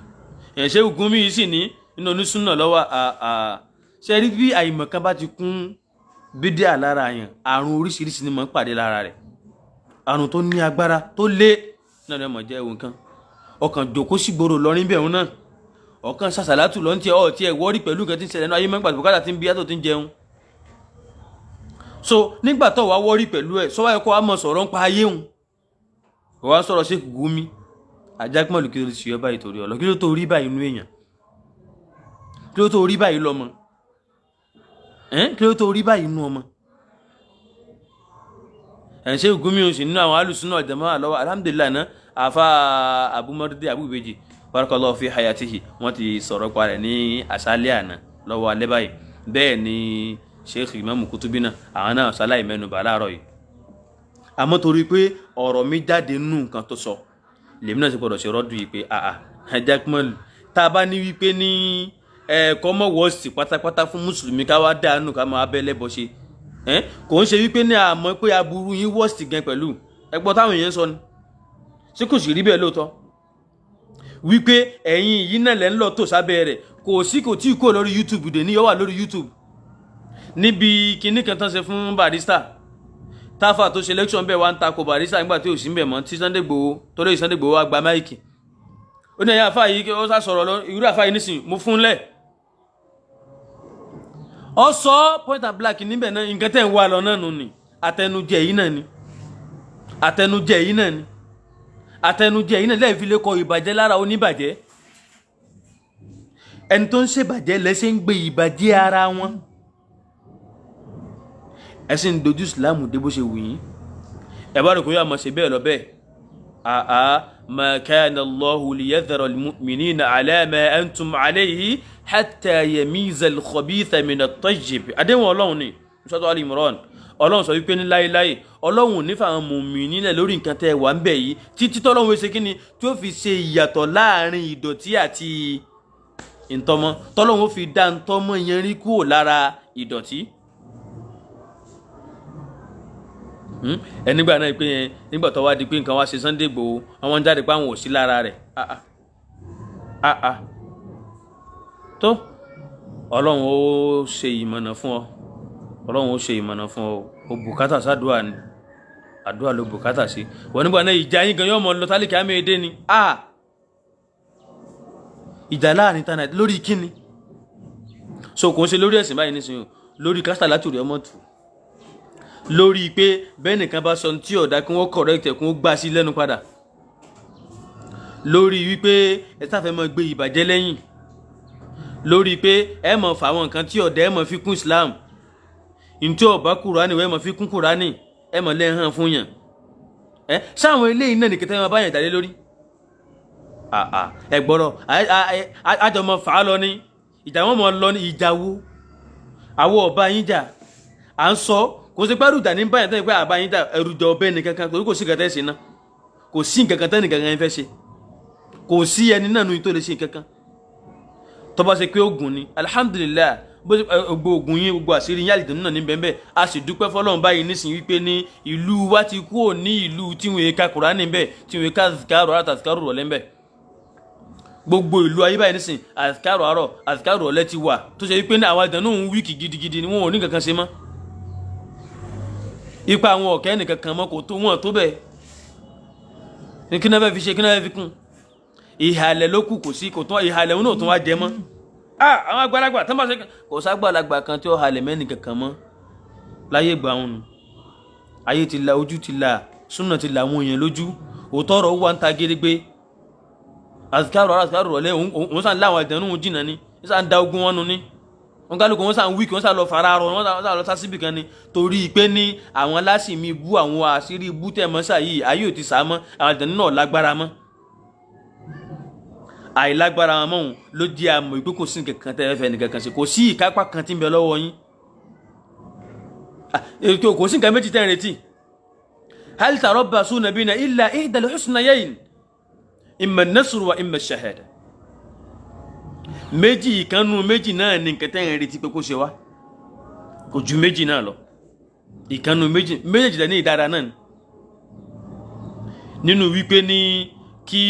Ṣé Gumi yìí sì ní nínú onísùnnà lọ́wọ́ ṣe rí bí àìmọ̀ kan bá ti kún bídíà lára yẹn, àrùn oríṣiríṣi ni mọ̀ ń pàdé lára rẹ̀. Àrùn tó ní agbára tó lé náà ni ọmọ jẹ́ ewu nǹkan. Ọkàn jòkó sí gbòòrò lọrin bẹ̀rún náà, ọkàn sàṣàlátù lọ́n tí ọ̀ tí ẹ̀ wọ́rí pẹ̀lú nǹkan tí ń ṣẹlẹ̀ náà ayé mẹ́gbàá bùkátà tí ń bí yàtọ̀ tí ń jẹun. So nígbà tó wá wọ́rí pẹ̀lú ẹ̀ sọ́wọ́ ẹ̀kọ́ wa mọ̀ sọ̀rọ̀ ń pa ayé òun, wọ́n á sọ̀rọ̀ sí Gumi. Jaqmal kí ló ti ṣe báyìí torí ọlọ́, kí ló tó rí báyìí inú èèyàn, kí ló tó rí báyìí lọ́mọ, kí ló tó rí báyìí inú ọmọ. Ṣé Gumi ò sì nínú àwọn alùsùnà jama'a lọ́wọ́? Alhamdulillah náà àfa abúmọ́dé abúbejì barakallahu fi hayatihi wọ́n ti sọ̀rọ̀ pa rẹ̀ ní àṣálẹ́ àná lọ́wọ́ alẹ́ báyìí. Bẹ́ẹ̀ ni Sheikh Imam Kutubi náà àwọn náà ṣaláì mẹ́nubà láàárọ̀ yìí. Àmọ́ torí pé ọ̀rọ̀ mi jáde nínú nǹkan tó sọ, lèmi náà sì gbọ́dọ̀ ṣe rọ́dù yìí pé Jaqmal tá a bá ní wípé ní ẹ̀kọ́ mọ́ wọ́ọ̀sì pátápátá fún mùsùlùmí ká wá dànù ká máa bẹ́ lẹ́bọ̀ ṣe, kò ń ṣe wípé ní àmọ́ pé aburú yín wọ́ọ̀sì gan pẹ̀lú ẹgbọ́n táwọn èèyàn sọ ni, tí kò sì rí bẹ́ẹ̀ lóòótọ́. Wípé ẹ̀yin yìí náà lẹ́ ń lọ tó sábẹ́ rẹ̀, kò tí ì kó lórí YouTube dè ní yọ́ wà lórí YouTube. Níbi kinní kan tán ṣe fún Barrister, táfà tó ṣe election bẹ́ẹ̀ wá ń takò Barrister nígbà tí ò sí mbẹ̀ mọ́, tí Sunday Igboho torí Sunday Igboho wá gba máìkì. Ó ní ẹ̀yà àfáà yìí ó sá sọ̀rọ̀ lọ, irú àfáà yìí nísìnyí mo fún lẹ̀. Ọ sọ point and black níbẹ̀ náà, nǹkan tẹ̀ ń wá lọ náà nù ni, àtẹnujẹ yìí náà ni, àtẹnujẹ yìí náà ni, àtẹnujẹ yìí náà lẹ́yìn fi lè kọ ìbàjẹ́ lára oníbàjẹ́. Ẹni tó ń ṣèbàjẹ́ lẹ́sẹ̀ ń gbé ìbàjẹ́ ara wọn. Ẹ̀sìn ń dojú ìsìlámù dé bó ṣe wù yín. Ẹ bá rò pé yóò máa ṣe bẹ́ẹ̀ lọ bẹ́ẹ̀. Ma kana Allahu liyadhara al-mu'minina ala ma antum alayhi hatta yamiza al-khabitha min at-tayyib. Àdéhùn Ọlọ́run ni Suratu Al-Imran. Ọlọ́run sọ wípé ní láéláé Ọlọ́run ò ní fáwọn mùmínì nílẹ̀ lórí nǹkan tẹ́ wà ń bẹ̀ yìí títí tọ́lọ́run ṣe kíni tí ó fi ṣe ìyàtọ̀ láàrin ìdọ̀tí àti ìtọ́mọ́, tọ́lọ́run ó fi dá ìtọ́mọ́ yẹn rí kúrò lára ìdọ̀tí. Ẹnigbà náà pé yẹn nígbà tó wá di pé nǹkan wá ṣe Sunday Igboho àwọn jáde pé àwọn ò sí lára rẹ̀. Tó Ọlọ́run ó ṣe ìmọ̀nà fún ọ, Ọlọ́run ó ṣe ìmọ̀nà fún ọ, ó bùkátà sádùá ni, àdúrà ló bùkátà sí. Wọ́n nígbà náà ìjà yín gan yóò mọ̀ lọ tálíkì àmì èdè ni. Ìjà láàrin tánà lórí kíni? So kò ń ṣe lórí ẹ̀sìn báyìí nísìnyí, lórí kásítà látòrí ọmọ tù, lórí pé bẹ́ẹ̀ nìkan bá sọ tí ọ̀dà kí wọ́n correct ẹ̀ kí wọ́n gbà sí lẹ́nu padà, lórí wípé ẹ sáfẹ́ mọ́ gbé ìbàjẹ́ lẹ́yìn, lórí pé ẹ mọ̀ fà àwọn nǹkan tí ọ̀dà ẹ mọ̀ fi kún Islam, ntí ọ̀bá Kùránì wẹ́ mọ̀ fi kún Kùránì, ẹ mọ̀ lẹ́ hàn fún yàn sáwọn eléyìí náà nìkan tẹ́ wọn bá yàn dálé lórí ẹ gbọ́dọ̀ àjọmọ̀ fà á lọ ní ìjà wọn mọ̀ lọ ní ìjà wo àwọ̀ ọba yín jà à ń sọ kò sí pẹ́rù ìjà ní báyìí tẹ́ pé àbá yín jà ẹrù jọ ọbẹ̀ nìkan kan torí kò sí nǹkan tẹ́ ṣe náà kò sí nǹkan kan tẹ́ nìkan kan fẹ́ ṣe kò sí ẹni náà nù tó lè ṣe nǹkan kan tó bá ṣe pé ogun ni alhamdulillah gbogbo ogun yín gbogbo àṣírí yín àlìdùn náà ní bẹ́ẹ̀ a sì dúpẹ́ fọlọ́run báyìí nísìnyí wípé ní ìlú wa ti kú ò ní ìlú tí wọ́n ka Kùránì níbẹ̀ tí wọ́n ka azikaru àrọ̀ azikaru rọ̀lẹ́ níbẹ̀ gbogbo ìlú ayé báyìí nísìn azikaru àrọ̀ azikaru rọ̀lẹ́ ti wà tó ṣe wípé ní àwọn àdánù ń wíìkì gidigidi ni wọn ò ní kankan ṣe mọ́ ipa àwọn ọ̀kẹ́ nìkan kan mọ́ kò tó wọn tó bẹ́ẹ̀ ní kí náà fẹ́ fi ṣe kí náà fẹ́ fi kún ìhàlẹ̀ ló kù kò sí kò tán ìhàlẹ̀ òun náà tún wá jẹ mọ́ àwọn àgbàlagbà tán bá ṣe kò ságbàlagbà kan tí ó halẹ̀ mẹ́ni kankan mọ́ láyé ìgbà wọn nù ayé ti la ojú ti la súnà ti la àwọn èèyàn lójú òótọ́ ọ̀rọ̀ wà ń ta gérégbé azikaru rọ̀lẹ́ òun sàn láwọn àdánù jìnnà ni wọ́n sàn da ogun wọn nù ni wọ́n kálukú wọ́n sàn wíkì wọ́n sàn lọ fara rọ wọ́n sàn lọ sásìbì kan ni torí pé ní àwọn lásìmí bú àwọn àṣírí bú tẹ̀ mọ́sà yìí ayé ò ti sá mọ́ àwọn àdánù náà lágbára mọ́ àìlágbára wọn mọ́hún ló jẹ́ àmọ́ ìpé kò sí nǹkan tẹ́ fẹ́ nìkan kan ṣe kò sí ìkápá kan tí ń bẹ lọ́wọ́ yín kò sí nǹkan méjì tẹ́ ń retí hal tarabbasuna bina illa ihdal husnayayn imma an-nasr wa imma ash-shahada méjì ìkànnù méjì náà ní nǹkan tẹ́ ń retí pé kó ṣe wá kò ju méjì náà lọ ìkànnù méjì dẹ̀ ní ìdára náà nínú wípé ní kí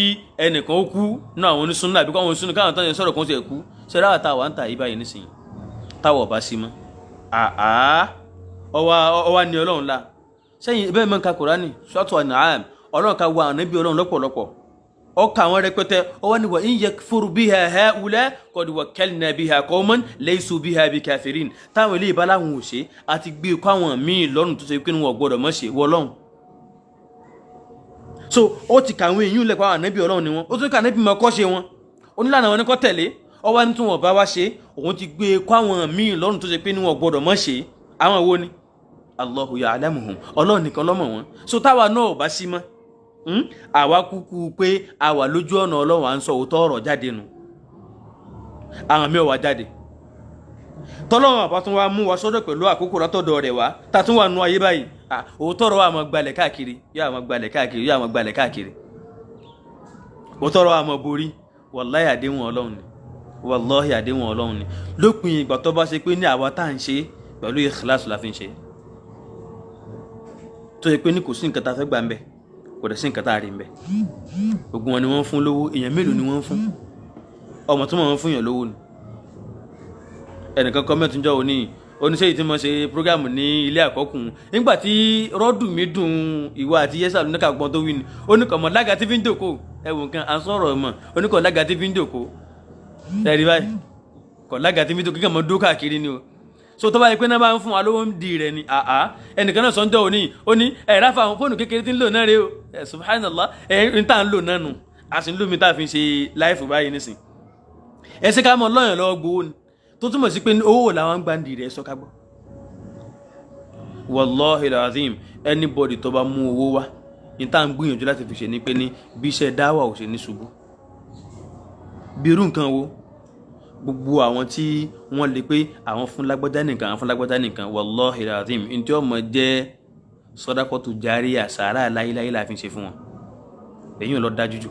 ẹnìkan ó kú náà àwọn onísúnnà àbíkọ́ àwọn onísúnnà káwọn tán yẹn sọ̀rọ̀ kan ṣe kú ṣe ráwà táwà ń tà yí báyìí nísìnyí táwọ̀ ọba sí mọ́ ọwá ní ọlọ́run la sẹ́yìn bẹ́ẹ̀ mọ́ ń ka Kùránì Suratu An'am ọlọ́run ka wo àwọn ànábì ọlọ́run lọ́pọ̀lọpọ̀ ọkà àwọn rẹpẹtẹ ọwọ́ ni wa in yakfuru biha ha'ula qad wakkalna biha qawman laysu biha bikafirin táwọn ilé ìbáláwọn ò ṣe àti gbé ikú àwọn míì lọ́rùn tó ṣe pé wọn gbọ́dọ̀ mọ́ ṣe wọlọ́run so ó ti kàwọn èèyàn lẹ́pàá àwọn ànábì ọlọ́run ni wọn ó tún kà ànábì mọ́ kọ́ ṣe wọn onílànà wọn ni kọ́ tẹ̀lé ọwọ́ ní tún wọn bá wá ṣe òun ti gbé ikú àwọn míì lọ́rùn tó ṣe pé wọn gbọ́dọ̀ mọ́ ṣe àwọn wo ni Allahu ya'lamuhum ọlọ́run nìkan ló mọ̀ wọn so táwa náà ò bá sí mọ́ àwa kúkú pé àwa lójú ọ̀nà ọlọ́run à ń sọ òótọ́ ọ̀rọ̀ jáde nu àwọn mi ò wá jáde tọ́lọ́run àbá tún wá mú wa sọ́dọ̀ pẹ̀lú àkókò látọ̀dọ̀ rẹ̀ wá ta tún wà nú ayé báyìí òótọ́ ọ̀rọ̀ wa máa gbalẹ̀ káàkiri yóò máa gbalẹ̀ káàkiri yóò máa gbalẹ̀ káàkiri òótọ́ ọ̀rọ̀ wa máa borí wàláhì àdéhùn ọlọ́run ni wàláhì àdéhùn ọlọ́run ni lópin ìgbà tó bá ṣe pé ní àwa tá à ń ṣe pẹ̀lú ìkìláàsì la fi ń ṣe tó yẹ pé ní kò sí nǹkan tá a fẹ́ gbà ń bẹ̀ kò dẹ̀ sí nǹkan tá a rí ń bẹ̀ gbogbo wọn ni wọ́n fún lówó èèyàn mélòó ni wọ́n fún ọmọ tó mọ̀ wọ́n fún yàn lówó ni ẹnìkan kọ́mẹ́ntì jọ òní oníṣẹ́ yìí tí mo ṣe prógámù ní ilé àkọ́kùn nígbà tí rọ́dù mi dùn ìwà àti yẹ́sà lónìkà gbọ́n tó wí ni oníkọ̀mọ̀ lága tí fi ń dòkó ẹ̀wọ̀n kan à ń sọ̀rọ̀ ọmọ oníkọ̀ lága tí fi ń dòkó ẹ̀rí báyìí kọ̀ lága tí fi ń dòkó kíkà mọ́ dó káàkiri ni o so tó bá yẹ pé náà bá ń fún wa lówó ń di rẹ̀ ni ẹnìkan náà sọ́njọ́ òní ó ní ráfà àwọn fóònù kékeré tí ń lò náà rè o subhanallah ń tà ń lò náà nù a sì ń lómi tá a fi ń ṣe láìfù báyìí nísìn ẹsẹ̀ ká mọ lọ́yàn lọ́wọ́ gbowó ni tó túmọ̀ sí pé owó làwọn gbà ń di rẹ̀ sọ́ká gbọ́ wallahi alazim anybody tó bá mú owó wá ní tá à ń gbìyànjú láti fi ṣe ni pé ní bí iṣẹ́ dáwà ò ṣe ní ṣubú bí irú nǹkan wo gbogbo àwọn tí wọ́n lè pé àwọn fún lágbọ́dá nìkan àwọn fún lágbọ́dá nìkan wallahi alazim ní tí ọmọ jẹ́ sọ́dákọ́tù járíyà sàárà láyéláyé la fi ṣe fún wọn èyí ò lọ dájú jù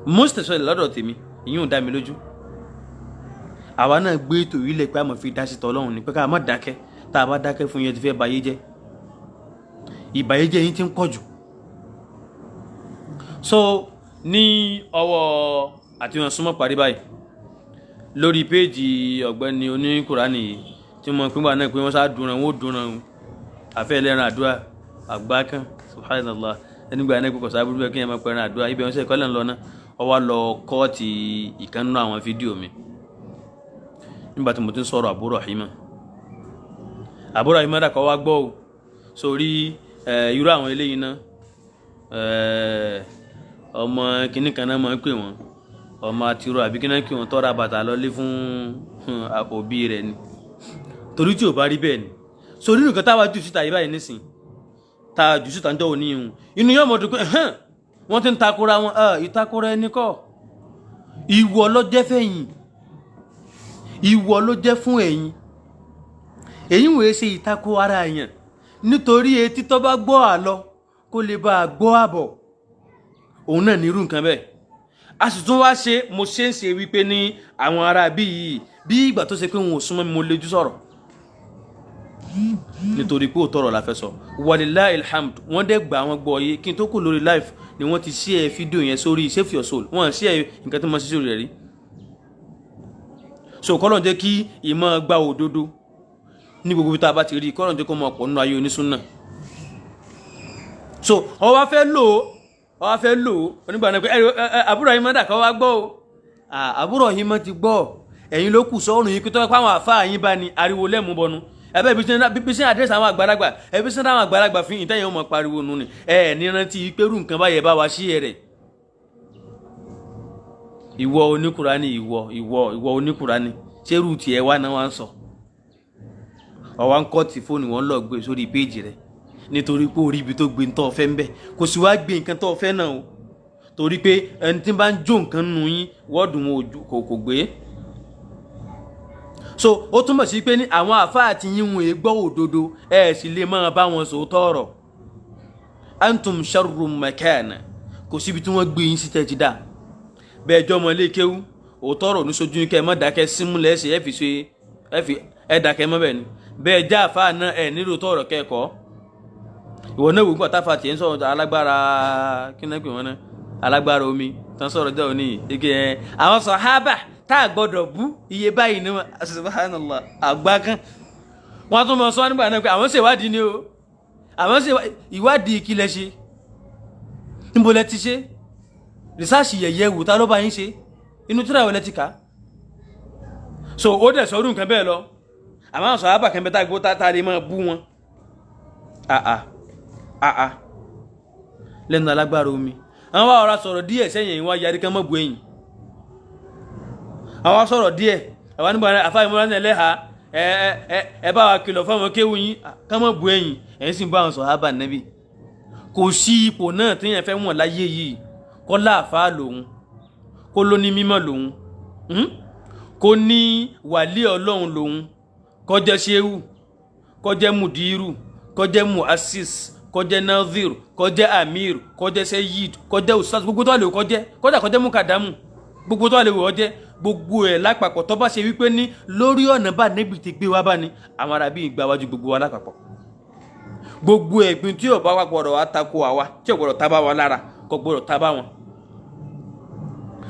most especially lọ́dọ̀ tèmi èyí ò dá mi lójú àwa náà gbé ètò yìí lẹ̀ pé a mọ̀ fi dá sí tọ́lọ́run ní pé ká má dákẹ́ tá a bá dákẹ́ fún yẹn ti fẹ́ bayé jẹ́ ìbàyéjẹ́ yín ti ń pọ̀ jù so ní ọwọ́ àti wọn súnmọ́ parí báyìí lórí péèjì ọ̀gbẹ́ni oníkùránì tí wọ́n pín wà náà pé wọ́n sá dùnrán wọ́n dùnrán àfẹ́ ẹlẹ́ran àdúrà àgbákan subhanallah ẹnigbà náà pípọ̀ sábúrú bẹ́ẹ̀ kí ẹ máa pẹ̀rẹ̀ àdúrà ibẹ̀ wọ́n sẹ́ kọ́lẹ̀ ńlọ náà wọ́n wá lọ kọ́ọ̀tì ìkànnú àwọn fídíò mi nígbà tí mo ti ń sọ̀rọ̀ Abu Rahima dàkọ́ wá gbọ́ ò sórí irú àwọn eléyìí náà ọmọ kìnnì kan náà máa ń pè wọ́n ọmọ àtirọ́ àbí kí náà kí wọ́n tọ́ra bàtà lọ́lé fún òbí rẹ̀ ni torí tí ò bá rí bẹ́ẹ̀ ni sórí nǹkan táwa jù síta yìí báyìí nísìn ta jù síta ń jọ òní ìhun inú yóò mọ̀ dùn pé wọ́n ti ń takora wọn ìtakora ẹni kọ́ ìwọ ló jẹ́ fẹ̀yìn ìwọ ló jẹ́ fún ẹ̀yin èyí wòye ṣe ìtakò ara èèyàn nítorí etí tó bá gbọ́ àlọ kó lè bá a gbọ́ àbọ̀ òun náà nírú nǹkan bẹ́ẹ̀ a sì tún wá ṣe mo ṣe ń ṣe wípé ní àwọn ará bí yìí bí ìgbà tó ṣe pé wọn ò súnmọ́ mi mo lejú sọ̀rọ̀ nítorí pé òótọ́ ọ̀rọ̀ la fẹ́ sọ walilahi alhamd wọ́n dẹ̀ gbà wọ́n gbọ́ yé kí n tó kù lórí live ni wọ́n ti share fídíò yẹn sórí Save Your Soul wọ́n share nǹkan tí mo ṣe sórí rẹ̀ rí so kọ́lọ̀ jẹ́ kí ìmọ̀ gba òdodo ní gbogbo bí tá a bá ti rí kọ́lọ̀ jẹ́ kó mọ̀ pọ̀ nínú ayé onísúnnà so ó wá fẹ́ lò onígbà náà pé àbúrò yìí mọ́ dà kọ́ wá gbọ́ o àbúrò yìí mọ́ ti gbọ́ ẹ̀yin ló kù sọ́run yìí pé tó pé àwọn àfáà yín bá ní ariwo lẹ́mú bọnu ẹ̀bẹ́ ibi sí àdírẹ́sì àwọn àgbàlagbà ẹbí sí àwọn àgbàlagbà fi ìtẹ́yìn ọmọ pariwo nù ni ní rántí pẹ̀rù nǹkan báyẹ̀ bá wa sí ẹ̀rẹ̀ ìwọ oníkùránì ìwọ oníkùránì ṣérù tiẹ̀ wá náà wá ń sọ ọ̀wá ń kọ́ ti fóònù wọn lọ gbé sórí péjì rẹ̀ nítorí pé orí ibi tó gbé ń tọ́ fẹ́ ń bẹ̀ kò sì wá gbé nǹkan tó fẹ́ náà o torí pé ẹni tí bá ń jó nǹkan nù yín wọ́ọ̀dù wọn kò gbé so ó túmọ̀ sí pé ní àwọn àfáà tí yín wọn gbọ́ òdodo sì lè máa bá wọn sòótọ́ ọ̀rọ̀ antum sharrum makana kò síbi tí wọ́n gbé yín sí tẹ́tí dá bẹ́ẹ̀ jọmọ ilé kéwú òótọ́ ọ̀rọ̀ níṣojú yín kẹ́ ẹ má dákẹ́ símúlẹ̀ ẹ̀sẹ̀ ẹ̀ fi ṣe ẹ̀ dákẹ́ mọ́ bẹ́ẹ̀ ni bẹ́ẹ̀ já àfáà náà ẹ̀ nílò tọ́ ọ̀rọ̀ kẹ́kọ̀ọ́ ìwọ náà wò táfà tiẹ̀ ń sọ̀rọ̀ alágbára kí náà pè wọ́n náà alágbára omi tán sọ̀rọ̀ jẹ́ òní ike àwọn sàhábà tá a gbọ́dọ̀ bú iye báyìí ni wọn subhanallah àgbà kan wọn tún mọ sọ nígbà náà pé àwọn ṣèwádìí ni o àwọn ṣe ìwádìí kí lẹ ṣe níbo lẹ ti ṣe rìsáàsì yẹ̀yẹ̀ wò tá ló bá yín ṣe inú tíra wọlé ti kà so ó dẹ̀ sọ́dún nǹkan bẹ́ẹ̀ lọ àwọn sàhábà kan bẹ́ẹ̀ tá a gbó tá a lè máa bú wọn lẹ́nu alágbára omi àwọn wá ọ̀rá sọ̀rọ̀ díẹ̀ sẹ́yìn wá yarí kán mọ́ bu ẹ̀yìn àwọn sọ̀rọ̀ díẹ̀ àwọn nígbà àfáà ìmúra ní ẹlẹ́ha ẹ bá wa kìlọ̀ fáwọn kéwù yín kán mọ́ bu ẹ̀yìn ẹ̀yìn sì ń bá àwọn sàhábà Nábì kò sí ipò náà téèyàn fẹ́ wọ̀n láyé yìí kó láàfáà lòun kó ló ní mímọ́ lòun kó ní wàlí Ọlọ́run lòun kó jẹ́ ṣéwù kó jẹ́ mùdírù kó jẹ́ muassis kó jẹ́ nazir kó jẹ́ amir kó jẹ́ sayyid kó jẹ́ ustaz gbogbo tó lè kó jẹ́ kódà kó jẹ́ mukadamu gbogbo tó lè wò jẹ́ gbogbo ẹ̀ lápapọ̀ tó bá ṣe wípé ní lórí ọ̀nà bá Nábì ti gbé wá bá ní àwọn arábí ìgbàwájú gbogbo wa lápapọ̀ gbogbo ẹ̀gbin tí ò bá wà gbọ́dọ̀ wá tako àwa tí ò gbọ́dọ̀ tábà wa lára kò gbọ́dọ̀ tábà wọn.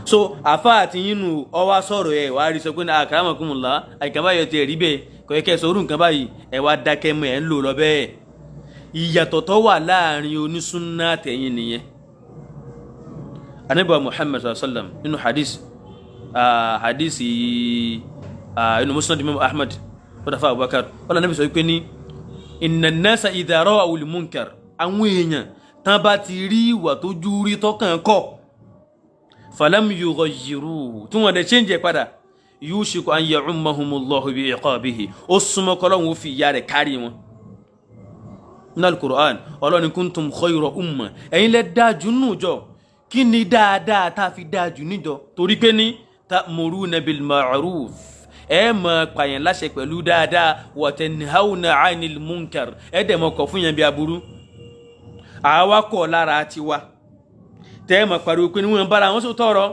so àfa àti yínú ọwá sọ̀rọ̀ ẹ̀ wá rí sọ pé akramakumullah àìkàbáyọ̀ ti rí bẹ́ẹ̀ kò yẹ kẹ́ sọ̀rọ̀ nǹkan báyìí ẹ̀ wá dákẹ́ mọ́ ẹ̀ ń lò lọ bẹ́ẹ̀ ìyàtọ̀ tó wà láàrin onísúnná àtẹ̀yìn nìyẹn. Ànábì Muhammad sallallahu alaihi wasallam nínú hadith inú Musnad Imam Ahmad wadafa Abubakar wala Ànábì sọ pé ní inna an-nasa idha ra'u al-munkar àwọn èèyàn tán bá ti rí ìwà tó júrí tọ́kàn kọ́ falam yughayyiruhu tí wọ́n dẹ̀ change padà yushiku an ya'ummahumullahu bi iqabihi ó súnmọ́ kọ́lọ́hún ó fi ìyà rẹ̀ kárí wọn. Nínú al-Qur'an Ọlọ́run kuntum khayra umma ẹ̀yin lẹ dájú nù jọ kí ni dáadáa tá a fi dájú níjọ torí pé ní ta'muruna bil ma'ruf ẹ máa pààyàn láṣẹ pẹ̀lú dáadáa wa tanhauna 'anil munkar ẹ dẹ̀ máa kọ̀ fún yẹn bí aburú àwa kọ̀ lára tiwa tẹ́ ẹ máa pariwo pé ní wọ́n bára wọn sọ̀rọ̀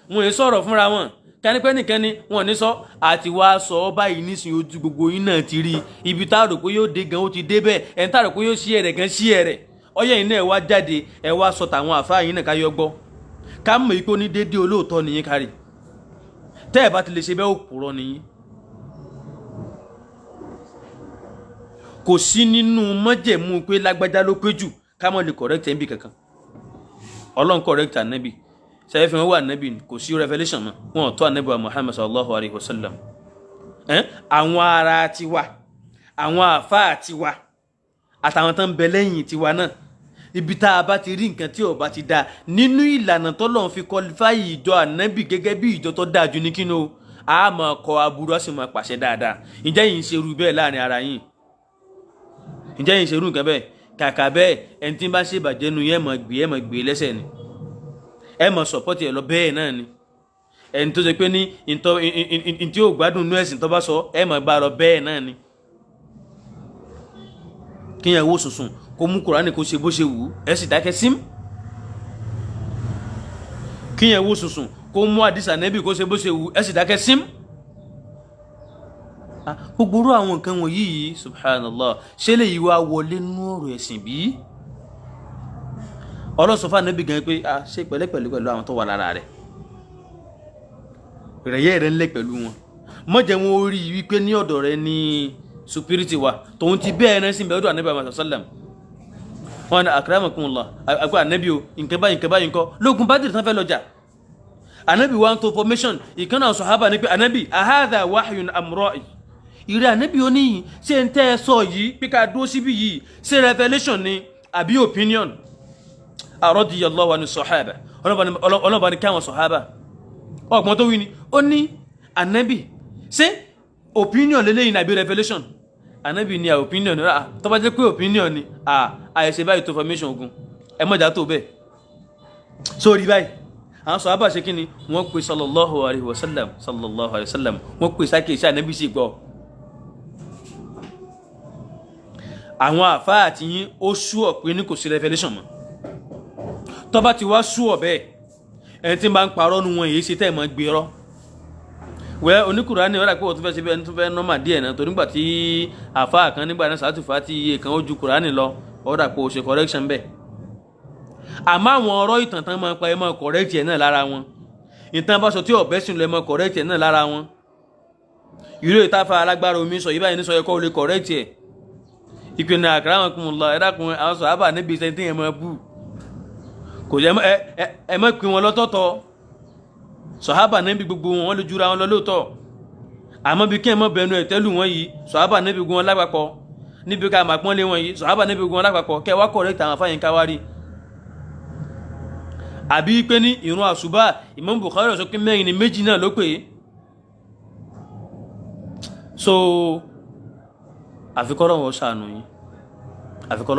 wọn ò sọ̀rọ̀ fúnra wọn kánípẹ́ nìkan ni wọn ní sọ àti wá sọ ọ báyìí nísìnyí ojú gbogbo yín náà ti rí ibi tá a rò pé yóò dé gan ó ti dé bẹ́ẹ̀ ẹni tá a rò pé yóò ṣí ẹ̀rẹ̀ gan ṣí ẹ̀rẹ̀ ọyẹ́ yìí náà ẹ wá jáde ẹ wá sọ tàwọn àfáà yín náà ká yọ gbọ́ ká mọ̀ yìí pé ó ní déédéé olóòótọ́ nìyí kárí tẹ́ ẹ bá ti lè ṣe bẹ́ẹ̀ òpùrọ́ nìyí. kò sí nínú mọ́jẹ̀mú pé lágbájá ló pé jù ká mọ̀ lè correct ẹ̀ ń bì kankan Ọlọ́run correct Ànábì sẹ́yìn fi wọ́n wà Ànábì kò sí revelation mọ́ wọn tó Ànábì wa Muhammad sallallahu alayhi wa sallam àwọn ará tiwa àwọn àfáà tiwa àtàwọn tó ń bẹ lẹ́yìn tiwa náà ibi tá a bá ti rí nǹkan tí ó bá ti dáa nínú ìlànà tọ́lọ́run fi qualify ìjọ Ànábì gẹ́gẹ́ bí ìjọ tó dáa jù ní kí ni o a máa kọ aburú a sì máa pàṣẹ dáadáa ǹjẹ́ yìí ń ṣerú bẹ́ẹ̀ láàrin ara yín ǹjẹ́ yìí ń ṣerú nǹkan bẹ́ẹ̀ kàkà bẹ́ẹ̀ ẹni tí bá ṣe bàjẹ́ nu yẹn mọ̀ gbé lẹ́sẹ̀ ni ẹ mọ̀ sọ̀pọ́tì ẹ̀ lọ bẹ́ẹ̀ náà ni ẹni tó ṣe pé ní ntí ò gbádùn nú ẹ̀sìn tó bá sọ ẹ mọ̀ gbà lọ bẹ́ẹ̀ náà ni kíyàn wò sùnsùn kó mú Kùránì kó ṣe bó ṣe wù ẹ sì dákẹ́ sim kíyàn wò sùnsùn kó mú àdìsá nẹ́bì kó ṣe bó ṣe wù ẹ sì dákẹ́ sim gbogbo àwọn nǹkan wọ̀nyí yìí subhanallah ṣé lè yí wá wọlé nú ọ̀rọ̀ ẹ̀sìn bí ọlọ́sọ̀fà nẹ́bì gan pé ṣe pẹ̀lẹ́pẹ̀lẹ́ pẹ̀lú àwọn tó wà lára rẹ̀ rẹ̀yẹ́ rẹ̀ ńlẹ̀ pẹ̀lú wọn mọ̀jẹ̀ wọn ó rí wípé ní ọ̀dọ̀ rẹ̀ ní supiriti wa tòun ti bẹ́ẹ̀ náà sí bẹ́ẹ̀ ànábì Muhammad sallam wọn ni akramakumullah àgbà ànábì o nǹkan báyìí nǹkan lógun Badr tán fẹ́ lọ́jà ànábì wa ń to formation ìkànnà sọ̀hábà ní pé ànábì ahadha wahyun amra'i ìrẹ́ ànábì ó níyìn ṣé ń tẹ́ ẹ sọ yìí pé ká dúró síbí yìí ṣé revelation ni àbí opinion radiyallahu anhu sọ̀hábà ọlọ́ba ní káwọn sọ̀hábà ọgbọ́n tó wí ni ó ní ànábì ṣé opinion lélẹ́yìn àbí revelation ànábì ni opinion rà tó bá jẹ́ pé opinion ni àìṣe báyìí tó formation ogun ẹ mọ̀já tó bẹ́ẹ̀ sórí báyìí àwọn sọ̀hábà ṣe kí ni wọ́n pe sallallahu alaihi wasallam wọ́n pe sákèsí ànábì sì gbọ́ àwọn àfáà àti yín ó ṣúọ̀ pé ní kò sí revelation mọ́ tó bá ti wá ṣúọ̀ bẹ́ẹ̀ ẹni tí bá ń parọ́ nu wọn èyí ṣe tẹ́ ẹ̀ mọ́ gbé rọ́ wẹ́ oníkùránì ọ̀rà pé wọ́n tún fẹ́ ṣe bí ẹni tún fẹ́ nọ́mà díẹ̀ náà tó nígbà tí àfáà kan nígbà náà sàtúfà tí iye kan ó ju kùránì lọ ọ̀rà pé ó ṣe correction bẹ́ẹ̀ àmọ́ àwọn ọ̀rọ̀ ìtàn tán máa pa ẹ máa correct ẹ̀ náà lára wọn ìtàn bá sọ tí ọ̀bẹ sùn lọ ẹ máa correct ẹ̀ náà lára wọn ìró ìtafà alágbára omi sọ yìí báyìí ní sọ yẹ kó lè correct ẹ̀ ìpinnu akramakumullah ẹ̀dàkùn àwọn sọ̀hábà níbi iṣẹ́ tí ẹ̀ máa bù kò jẹ́ ẹ má pín wọn lọ́tọ̀ọ̀tọ̀ sọ̀hábà níbi gbogbo wọn lè jura wọn lọ lóòótọ́ àmọ́ bí kí ẹ mọ́ bẹnu ẹ̀tẹ́lù wọn yìí sọ̀hábà níbi gbogbo wọn lápapọ̀ níbi ká máa pọ́nlé wọn yìí sọ̀hábà níbi gbogbo wọn lápapọ̀ kẹ́ wá correct àwọn afáyín káwárí àbí pé ní ìrun àṣùbà Imam Bukhari sọ pé mẹ́rin ni méjì náà ló pè é so àfikọ́lọ́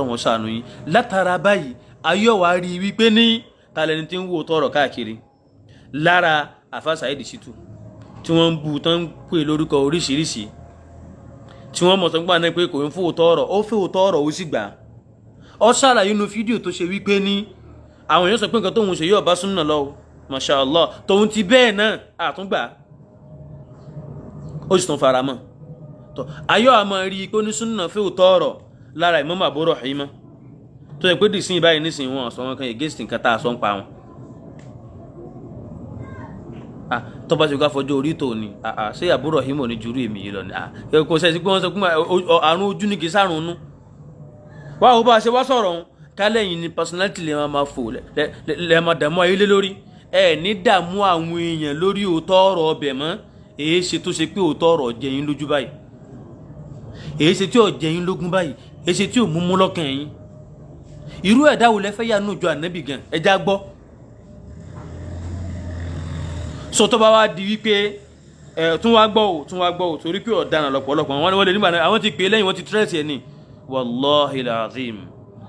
wọn ṣàánú yín látara báyìí ayọ́wà rí wípé ní tàlẹ́ni tí ń wò tọrọ káàkiri lára àfá Saheed Shittu tí wọ́n ń bú tán ń pè lórúkọ oríṣiríṣi tí wọ́n mọ̀ sọ́gbà náà pé kò ń fò tọrọ ó fò tọrọ ó sì gbà ọ ṣàlàyé inú fídíò tó ṣe wípé ní àwọn èèyàn sọ pé nǹkan tóun ṣe yóò bá súnnà lọ masha Allah tóun ti bẹ́ẹ̀ náà àtúngbà ó sì tún fara mọ́ ayọ́ àmọ́ rí i pé ní súnnà fẹ́ òótọ́ ọ̀rọ̀ lára Imam Abu Rahima tó yẹ pé dìsín báyìí nísìn wọn sọ wọn kan against nǹkan tá a sọ ń pa wọn tó bá ṣe ká fọjọ́ orí tó ní ṣé Abu Rahima ò ní jùrú èmi yìí lọ ní kò sẹ́sí pé wọ́n sọ pé àrùn ojú ní kì í sárùn nú wá ó bá ṣe wá sọ̀rọ̀ òun kálẹ̀yìn ni personality lè máa fò lè máa dààmú ayé lórí ẹ ní dààmú àwọn èèyàn lórí òótọ́ ọ̀rọ̀ ọbẹ̀ mọ́ èyí ṣe tó ṣe pé òótọ́ ọ̀rọ̀ jẹyìn lójú báyìí èyí ṣe tí ò jẹyìn lógún báyìí èyí ṣe tí ò múmú lọ́kàn yín irú ẹ̀dá wo lẹ fẹ́ yà nùjọ ànábì gan ẹja gbọ́ sọ tó bá wá di wípé tún wá gbọ́ ò torí pé ọ̀daràn lọ́pọ̀lọpọ̀ wọn lè nígbà náà àwọn ti pè é lẹ́yìn wọn ti tírẹ̀sì ẹ̀ ní wallahi alazim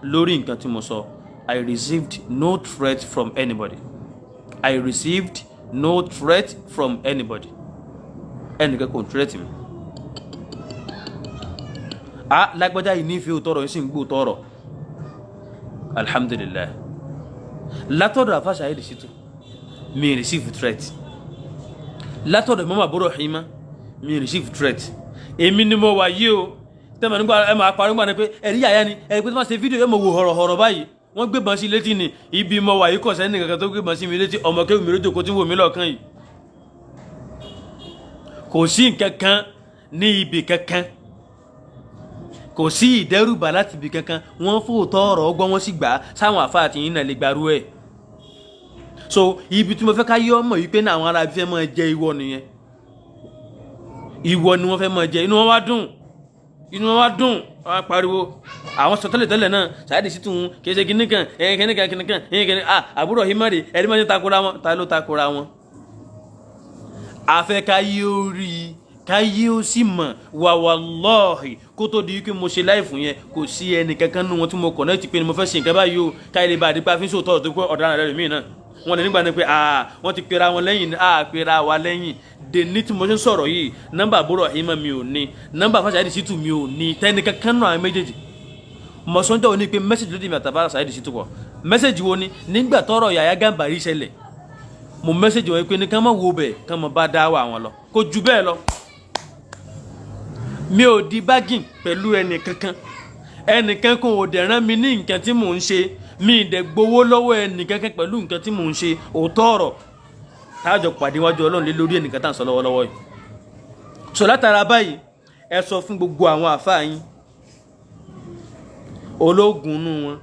lórí nǹkan tí mo sọ I received no threat from anybody ẹnìkan kò threat mi lágbájá yìí nífẹ̀ẹ́ òtọ́rọ̀ yìí sì ń gbó tọ́rọ̀ alhamdulillah látọ̀dọ̀ àfá Saheed Shittu mi receive threat látọ̀dọ̀ Imam Abu Rahima mi receive threat èmi ni mo wà yìí o tẹ́mọ̀ nígbà ẹ máa parí nígbà ní pé ẹ̀rí yàyà ni ẹ̀rí pé tí wọ́n ṣe fídíò yóò mọ̀ wò họ̀rọ̀ báyìí wọ́n gbébọn sí létí ni ibi mo wà yìí kọ̀ sẹ́ni kankan tó gbébọn sí mi létí ọmọ kéwì mi lójó kó tí ń wò mí lọ́ọ̀kan yìí kò sí nǹkan kan ní ibì kankan kò sí ìdẹ́rùbà láti ibì kankan wọ́n fòótọ́ ọ̀rọ̀ ọgbọ́n wọn sì gbà sáwọn àfáà àti yín náà lè gbarú ẹ̀ so ibi tí mo fẹ́ ká yọ ọmọ yìí pé ní àwọn ará ibi fẹ́ máa jẹ ìwọ nìyẹn ìwọ ni wọ́n fẹ́ máa jẹ inú wọn wá dùn wọ́n pariwo àwọn sọ tẹ́lẹ̀ náà Saheed Shittu kìí ṣe kìnnìkan Abu Rahima ẹ̀rí máa ń takora wọn ta ló takora wọn afẹ́ká yóò rí káyé ó sì mọ̀ wallahi kó tó di wípé mo ṣe láìfù yẹn kò sí ẹnì kankan nínú wọn tí mo connect pé ni mo fẹ́ ṣe nǹkan báyìí o káyé lè bá àdìpá fi ń sòótọ́ tó pé ọ̀daràn rẹ̀ mí náà wọn lè nígbà ní pé wọ́n ti pera wọn lẹ́yìn pera wa lẹ́yìn dèní tí mo ṣe ń sọ̀rọ̀ yìí nọ́mbà àbúrò ìmọ̀ mi ò ní nọ́mbà Saheed Shittu mi ò ní tẹ́ni kankan náà méjèèjì mọ̀sánjọ́ ò ní pé mẹ́sẹ̀jì ló dì mí àtàbára Saheed Shittu pọ̀ mẹ́sẹ̀jì wo ni nígbà tọ́rọ̀ Yahya Gambari ṣẹlẹ̀ mo mẹ́sẹ̀jì wọn pé ní ká má wo bẹ̀ ká má bá dá wà wọn lọ kó ju bẹ́ẹ̀ lọ mi ò di bágìn pẹ̀lú ẹnì kankan ò dẹ̀ rán mi ní nǹkan tí mò ń ṣe mi ì dẹ̀ gbowó lọ́wọ́ ẹnì kankan pẹ̀lú nǹkan tí mò ń ṣe òótọ́ ọ̀rọ̀ táàjọ pàdé wájú Ọlọ́run lé lórí ẹnìkan tá à ń sọ lọ́wọ́lọ́wọ́ yìí sọ látara báyìí ẹ sọ fún gbogbo àwọn àfáà yín ológun nù wọn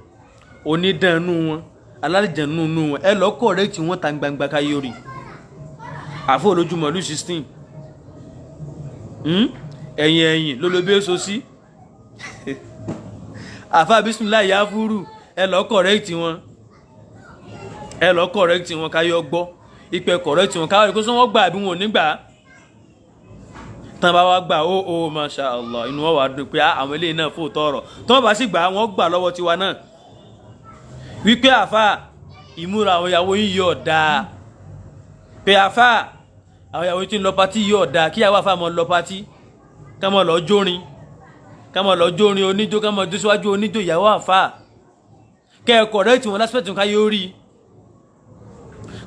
onídàn nù wọn alálìjẹ̀nù nù wọn ẹ lọ correct wọn ta gbangba káyé orí àfọ olójúmọ́ lù 16 ẹ̀yìn lólobé so sí àfáà bisimilayi yáfúrú ẹ lọ correct wọn káyọ gbọ́ ìpè correct wọn káwọ́ ìkóso wọn gbà àbí wọn ò ní gbà tán bá wá gbà ó masha Allah inú wọn wà dùn pé àwọn eléyìí náà fò tọrọ tán bá sì gbà wọn gbà lọ́wọ́ tiwa náà wípé àfáà ìmúra àwọn ìyàwó yín yóò dáa pé àfáà àwọn ìyàwó yín tí ń lọ pátí yóò dáa kí àwọn àfáà mọ lọ pátí ká mọ lọ jórin oníjó ká mọ dé síwájú oníjó ìyàwó àfáà kẹ́ẹ̀kọ́ rẹ̀ tí wọ́n lásìpẹ̀tì ká yóò rí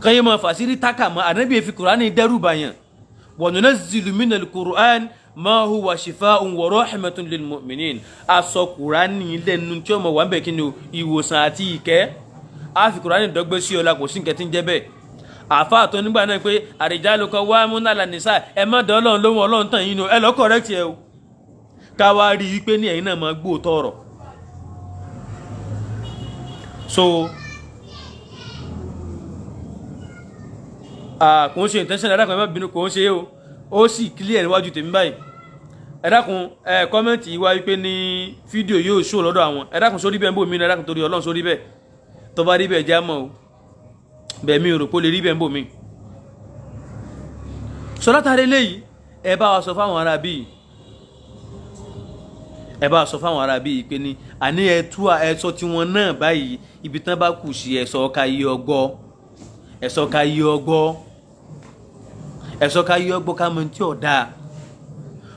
káyé mọ fàṣírí tákà mọ́ ànábì fi Kùránì dẹ́rù bàyàn wa nunazzilu minal Qur'an ma huwa shifaa'un wa rahmatun lil mu'minin aṣọ Kùránì lẹ́nu tí ọmọ wà ń bẹ̀ kí ni ìwòsàn àti ìkẹ́ a fi Kùránì dọ́gbé sí ọlá kò sí nǹkan tí ń jẹ́ bẹ́ẹ̀ àfáà tó nígbà náà pé ar-rijalu qawwamuna 'ala an-nisa ẹ má dán Ọlọ́run lóhùn Ọlọ́run tàn yín ẹ lọ correct ẹ o ká wá rí i pé ní ẹ̀yin náà máa gbóòótọ́ ọ̀rọ̀ so kò ń ṣe intention ẹ̀dá kan ẹ má bínú kò ń ṣe ó sì clear níwájú tèmi báyìí ẹ̀dá kan kọ́mẹ́ǹtì yìí wá wípé ní fídíò yóò show lọ́dọ̀ àwọn ẹ̀dá kan sórí bẹ́ẹ̀ ń bò mí ẹ̀dá kan torí Ọlọ́run sórí bẹ́ẹ̀ tó bá rí bẹ́ẹ̀ já mọ́ o bẹ́ẹ̀ mi ò rò pé ó lè rí bẹ́ẹ̀ ń bò mí. sọ látàrí eléyìí ẹ bá wa sọ fáwọn ará bíi pé ní àní ẹ̀sọ́ tí wọ́n náà báyìí ibi tán bá kù sí ẹ̀sọ́ ká yí ọgbọ́ ká mọ tí ò dáa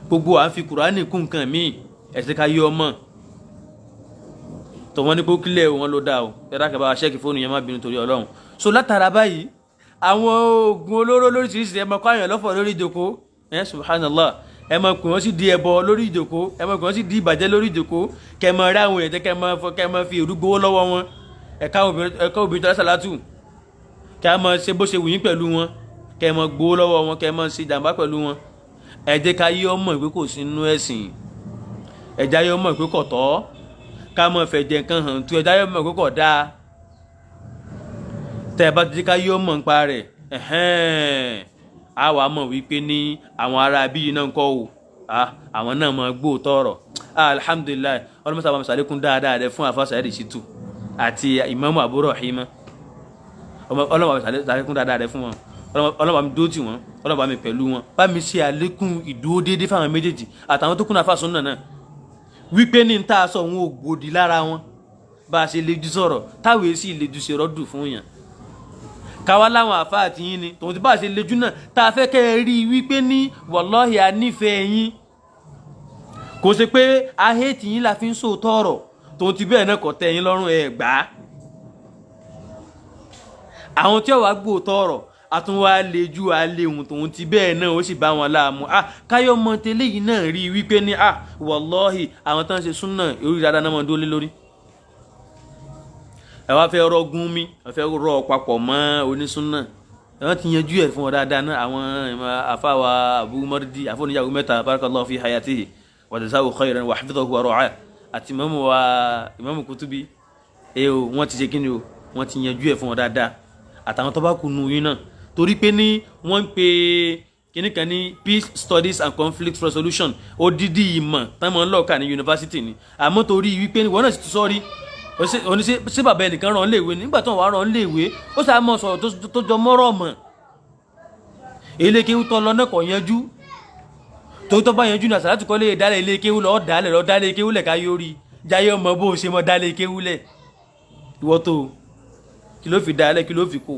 gbogbo à ń fi Kùránì kún nǹkan míì ẹ̀sẹ̀ ká yí ọmọ tó wọ́n ní kó kílẹ̀ wọn ló dáa o ẹ̀dá kẹba wa ṣẹ́ẹ̀kì fóònù yẹn má bínú torí Ọlọ́run so látara báyìí àwọn oògùn olóró lóríṣiríṣi ẹ mọ kó àyàn lọ́fọ̀ lórí ìjòkó subhanallah ẹ mọ pé wọ́n sì di ẹbọ lórí ìjòkó ẹ mọ pé wọ́n sì di ìbàjẹ́ lórí ìjòkó kẹ mọ rí àwọn èèyàn kẹ mọ fi èrú gbowó lọ́wọ́ wọn ẹ̀ka obìnrin tó lásàlátù kẹ mọ ṣe bó ṣe wù yín pẹ̀lú wọn kẹ mọ gbowó lọ́wọ́ wọn kẹ mọ ṣe jàǹbá pẹ̀lú wọn ẹ jẹ́ ká yí ọmọ ìpé kò sí nínú ẹ̀sìn ẹ jẹ́ ayé ọmọ ìpé kò tọ́ ká mọ fẹ̀jẹ̀ nǹkan hàn tú ẹ jẹ́ ayé ọmọ ìpé kò dáa tẹ́ ẹ bá ti jẹ́ ká yí ọmọ nípa rẹ̀ a wà mọ̀ wípé ní àwọn ará bíi náà ń kọ́ o àwọn náà mọ̀ gbóòótọ́ ọ̀rọ̀ alhamdulilayi ọlọ́mọ sábà sàlékún dáadáa rẹ fún àfáà Saheed Shittu àti Ìmáàmù Abu Rahima ọlọ́mọ sàlékún dáadáa rẹ fún wọn ọlọ́mọ mi dúró tì wọ́n ọlọ́mọ mi pẹ̀lú wọn bá mi ṣe àlékún ìdúró déédéé fáwọn méjèèjì àtàwọn tó kún náà fàṣọ náà wípé ní ta sọ wọn ò gbòdì lára wọn bá a ṣe lejú sọ̀rọ̀ táwọn èsì lejú ṣe rọ́dù fún yàn káwá láwọn àfáà àti yín ni tòun ti bá ṣe lejú náà tá a fẹ́ kẹ́ ẹ rí i wípé ní wallahi a nífẹ̀ẹ́ yín kò ṣe pé ahẹ́tì yín la fi ń sòótọ́ ọ̀rọ̀ tòun ti bẹ́ẹ̀ náà kọ́ tẹ́ yín lọ́rùn ẹ̀ gbà á àwọn tí ọ̀wá gbòótọ́ ọ̀rọ̀ àtúnwá lejú àlehùn tòun ti bẹ́ẹ̀ náà ó sì bá wọn láàmú káyọ̀ mọ tẹ́lẹ̀ yìí náà rí i wípé ní wallahi àwọn tán ṣe súnà orí dáadáa náà mọ́ dúró lé lórí ẹ wá fẹ́ rọgún mi ẹ fẹ́ rọ papọ̀ mọ́ onísúnà ẹ wọ́n ti yanjú ẹ̀ fún ọ dáadáa náà àwọn àfáwà Abu Mardi àfọ̀níyàwó mẹ́ta barakallahu fi hayatihi wa jazahu khayran wa hafidhahu wa ra'ah àti Imamu Kutubi wọ́n ti ṣe kí ni o wọ́n ti yanjú ẹ̀ fún ọ dáadáa àtàwọn tó bá kù nù yín náà torí pé ní wọ́n ń pe kíní kan ní peace studies and conflict resolution odidi ìmọ̀ táwọn ọlọ́ọ̀ka ní yunifásitì ni àmọ́ torí wípé wọ́n náà sì ti sọ́ọ́rí oníṣẹ́ bàbá ẹnìkan rán léèwé nígbà tó wà rán léèwé ó sáà mọ̀ sọ̀rọ̀ tó jọ mọ́rọ̀ mọ̀ eléke ń tọ́ lọ náà kọ̀ yanjú tó bá yanjú ní àsàlátù kọ́ lè dálẹ̀ ilé kéwú lọ dálẹ̀ kéwú lẹ̀ ká yóò rí jáyé ọmọ bó ṣe mọ́ dálẹ̀ kéwú lẹ̀ ìwọ́ tó kí ló fi dálẹ̀ kí ló fi kó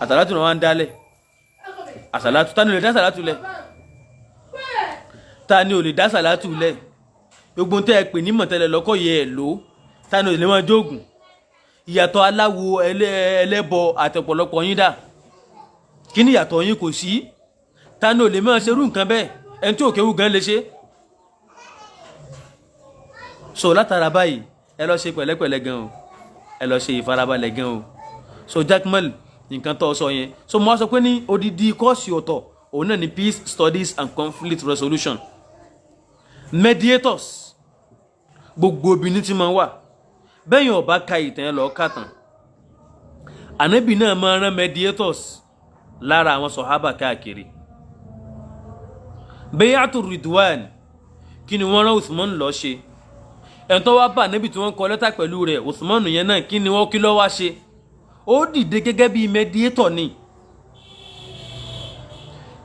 àsàlátù náà wá ń dálẹ̀ àsàlátù ta ni ò lè dá àsàlátù lẹ̀ ta ni ò lè dá àsàlátù lẹ̀ gbogbo tẹ́ ẹ pè ní mọ̀tẹ́lẹ̀ lọ́kọ̀ yẹ ẹ̀ ló ta ni ò lè máa jóògùn ìyàtọ̀ aláwo ẹlẹ́bọ àti ọ̀pọ̀lọpọ̀ yín dà kí ni ìyàtọ̀ yín kò sí ta ni ò lè máa ṣerú nǹkan bẹ́ẹ̀ ẹni tí ò kéwú gan lè ṣe so látara báyìí ẹ lọ ṣe pẹ̀lẹ́pẹ̀lẹ́ gan o ẹ lọ ṣe ìfarabalẹ̀ gan o so Jaqmal nǹkan tó sọ yẹn so mo sọ pé ní odidi kọ́ọ̀sì ọ̀tọ̀ òun náà ni peace studies and conflict resolution mediators gbogbo obìnrin tí máa wà bẹ́yìn ọba ka ìtàn ẹ lọ́ọ́ kàtàn ànábì náà máa rán mediators lára àwọn sọ̀hábà káàkiri Bay'atu Ridwan kí ni wọ́n rán Uthman lọ ṣe ẹni tó wá bá ànábì tí wọ́n kọ lẹ́tà pẹ̀lú rẹ̀ Uthman yẹn náà kí ni wọ́n kí ló wá ṣe ó dìde gẹ́gẹ́ bí mediator ni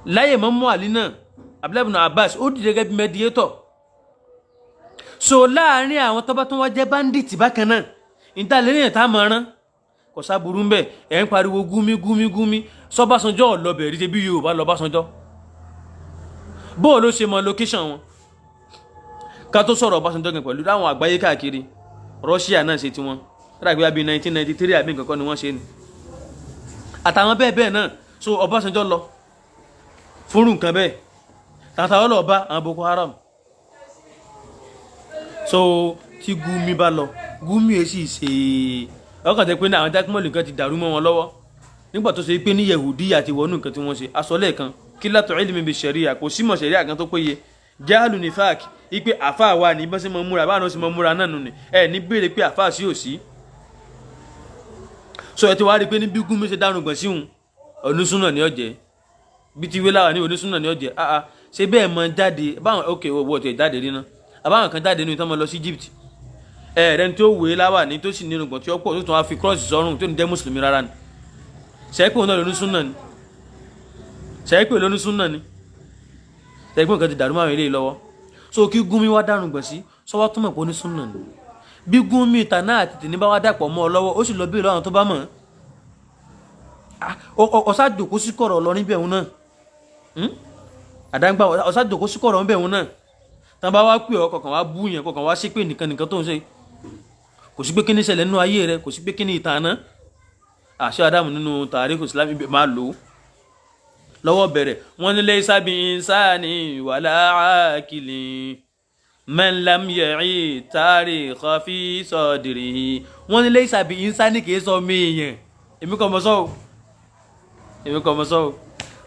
láyé Mọ́mú Àlí náà Abdullahi ibn Abbas ó dìde gẹ́gẹ́ bí mediator so láàrin àwọn tó bá tún wá jẹ́ bandit bákan náà níta lẹ́yìn tá a mọ̀ rán kò sáburú ń bẹ̀ ẹ̀ ń pariwo gúmí sọ́básanjọ́ ọ̀lọ́bẹ̀ rí bí Yorùbá lọ́básanjọ́ bóò ló ṣe mọ location wọn ká tó sọ̀rọ̀ Ọbásanjọ́ gan pẹ̀lú láwọn àgbáyé káàkiri Russia náà ṣe tiwọn rágbé bí 1993 àbí nǹkan kan ni wọ́n ṣe ni àtàwọn bẹ́ẹ̀ bẹ́ẹ̀ náà so Ọbásanjọ́ lọ fúnrú nǹkan bẹ́ẹ̀ tàtàwọn lọ bá àwọn Boko Haram so tí Gumi bá lọ Gumi èsì ṣe ọkàn tẹ pé ní àwọn Jaqmal nǹkan ti dàrú mọ́ wọn lọ́wọ́ nígbà tó ṣe pé ní Yehudi àti wọnú nǹkan tí wọ́n ṣe asọ́lẹ̀ kan qillatu ilmi bi sharia kò símọ̀ sharia kan tó péye jahlu nifaq ipe àfáà wà ní bọ́sẹ̀ mọ́ múra báwọn sì mọ́ múra náà nù ní ẹ̀ ní béèrè pé àfáà sí ò sí so ẹ ti wá rí pé ní bí Gumi ṣe dárùn gbọ̀n síhun onísúnà ní ọ̀jẹ̀ bí ti wéláwà ní onísúnà ní ọ̀jẹ̀ ṣe bẹ́ẹ̀ mọ jáde báwọn ok owó ọ̀tẹ̀ jáde rí náà àbáwọn kan jáde nínú ìtàn mọ́ lọ sí Egypt ẹ̀rẹ́ tó wé láwà ní tó sì nínú gbọ̀n tí ó pọ̀ tó tún wá fi cross sọ́rùn tó ní jẹ́ mùsùlùmí rárá ni ṣẹ́pẹ́ náà lónísúnà ni ṣẹ́pẹ́ lónísúnà ni ṣẹ́pẹ́ nǹkan ti dàrú máa ilé lọ́wọ́ so kí Gumi wá dárùn gbọ̀n sí sọ́wọ́ tó mọ̀ pé onísúnà ni bí Gumi ìtànà àti tìní bá wá dàpọ̀ mọ́ ọ lọ́wọ́ ó sì lọ bí ìlú àwọn tó bá mọ̀ ọ̀sádòkó sí kọ̀rọ̀ lọ níbẹ̀ òun náà àdáńgbà ọ̀sádòkó sí kọ̀rọ̀ níbẹ̀ òun náà tán bá wá pè ọ́ kọ̀kan wá bú yẹn kọ̀kan wá ṣépè nìkan tó ń ṣe kò sí pé kí ní ṣẹlẹ̀ nínú ayé rẹ kò sí pé kí ní ìtànà àṣẹ Ádámù nínú tàríkù Ìsìlámì máa lò ó lọ́wọ́ bẹ̀rẹ̀ wọ́n ní laysa bi insani wala aqilin man lam ya'i tarikha fi sadrihi wọ́n ní laysa bi insani kìí sọ mí èèyàn èmi kọ́ mọ́ sọ́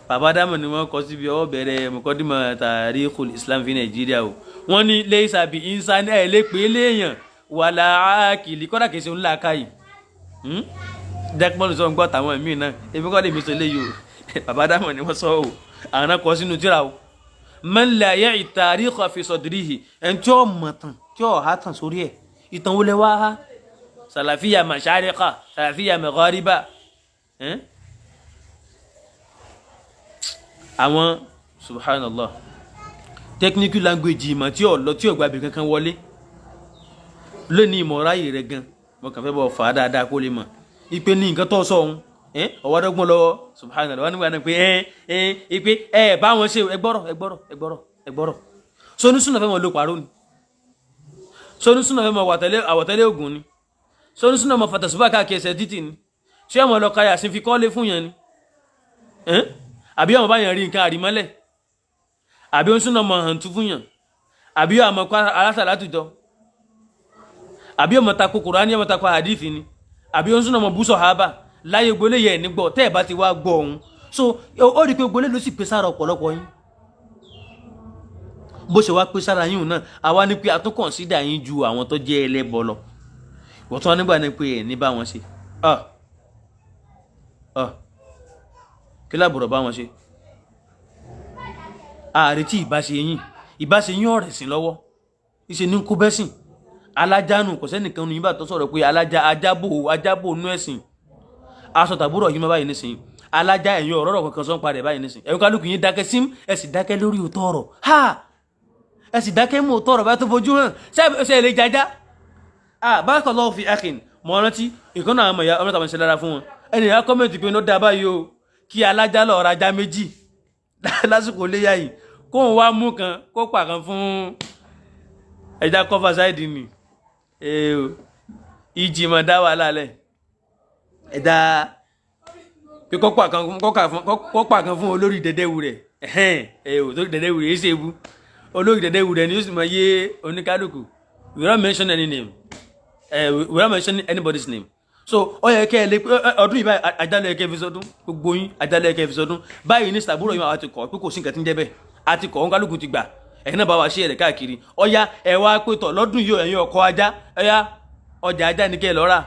bàbá Ádámù ni wọ́n kọ síbi ọwọ́ bẹ̀rẹ̀ muqaddimah tarikhul Islam fi Nàìjíríà o wọ́n ní laysa bi insani ẹ̀ lè pè é léèyàn wala aqilin kọ́dà kìí ṣe ńlá káyì Jaqmal sọ ń gbọ́ tàwọn ẹ̀mí náà èmi kọ́ lè mi sọ eléyìí o bàbá Ádámù ni wọ́n sọ o àwọn náà kọ sínú tíra o man la ya'i tarikha fi sadrihi ẹni tí ó mọ̀ tán tí ó há tán sórí ẹ̀ ìtàn wo lẹ wá há sàlàfíà mashariqa sàlàfíà maghariba àwọn subhanallah technical language ìmọ̀ tí ó lọ tí ó gba ibì kankan wọlé lónìí ìmọ̀ ráyè rẹ̀ gan mo kàn fẹ́ bọ̀ fà á dáadáa kó lè mọ̀ ipe ní nǹkan tó sọ ohun ọwọ́dọ́gbọ́n lọ́wọ́ subhanallah wọ́n nígbà náà pé ipe bá wọn ṣe ẹgbọ́rọ̀ sónúsúnà fẹ́ mọ̀ ló parọ́ ni sónúsúnà fẹ́ mọ̀ àwọ̀tẹ́lẹ̀ ògùn ni sónúsúnà mọ̀ fàtàṣùbà káàkiri ẹsẹ̀ títì ni ṣé ọmọ lọ káyà sí fi kọ́lé fún yẹn ni àbí ọmọ bá yẹn rí nǹkan àrímọ́lẹ̀ àbí ó ń súnà mọ̀ hàn tú fún yẹn àbí ọmọ alásàlátùjọ àbí ọmọ takò Kùránì ọmọ takò hadithi ni àbí ó ń súnà mọ̀ bú sàhábà láyé gbolé yẹ nígbọ́ tẹ́ ẹ̀ bá ti wá gbọ́ ohun so ó rí pé gbolé ló sì pé sára ọ̀pọ̀lọpọ̀ yín bó ṣe wá pé sára yín náà àwa ní pé a tún kọ̀nsídà yín ju àwọn tó jẹ́ ẹlẹ́bọ lọ wọ́n tún wá nígbà ní pé ẹ̀ ní bá wọn ṣe kí lábùrọ̀ bá wọn ṣe ààrẹ tí ìbáṣe yín ọ̀rẹ̀ sí lọ́wọ́ ìṣe ní kó bẹ́sìn alájánù kò sẹ́nìkan ní ìbá tó sọ̀rọ̀ pé ajábò nú ẹ̀sìn aṣọ tàbúrò yìí má báyìí nísìnyí alájà ẹ̀yin ọ̀rọ̀ kankan sọ́n padà báyìí nísìn ẹ̀yin kálukú yín dákẹ́ sim ẹ sì dákẹ́ lórí òótọ́ ọ̀rọ̀ ha ẹ sì dákẹ́ mú òótọ́ ọ̀rọ̀ bá tó fojú hàn ṣe lè jájá barakallahu fi akhin mọ̀ rántí ìkànnà àwọn ọmọ tàbí ṣe lára fún wọn ẹni ìyá kọ́mẹ̀ntì pé ló dá báyìí o kí alájà lọ ra ajá méjì lásìkò léyà yìí kó ń wá mú kan kó pa kan fún ẹja kọfà sáìdì ni ìjì mọ̀ dá wàhálà lẹ̀ ẹ̀dá pé kó pa kan fún olórí dẹ̀dẹ̀wù rẹ̀ olórí dẹ̀dẹ̀wù rẹ̀ ṣe ebu olórí dẹ̀dẹ̀wù rẹ̀ ni ó sì mọ yé oníkálukú we don't mention any name we don't mention anybody's name so ó yẹ kẹ́ ẹ lé ọdún yìí báyìí àjálù ẹ̀kẹ́ fi sọdún gbogbo yín àjálù ẹ̀kẹ́ fi sọdún báyìí ní sàbúrò yìí àti kọ̀ pé kò sí nǹkan tí ń jẹ́ bẹ́ẹ̀ àti kọ̀ oníkálukú ti gbà ẹ̀yin náà bá wa ṣe ẹ̀rẹ̀ káàkiri ọ̀ya ẹ̀ wá pé tọ̀ lọ́dún yìí ẹ̀yin ọkọ̀ ajá ẹ̀yà ọjà ajá ni kẹ́ ẹ lọ́ọ́ rà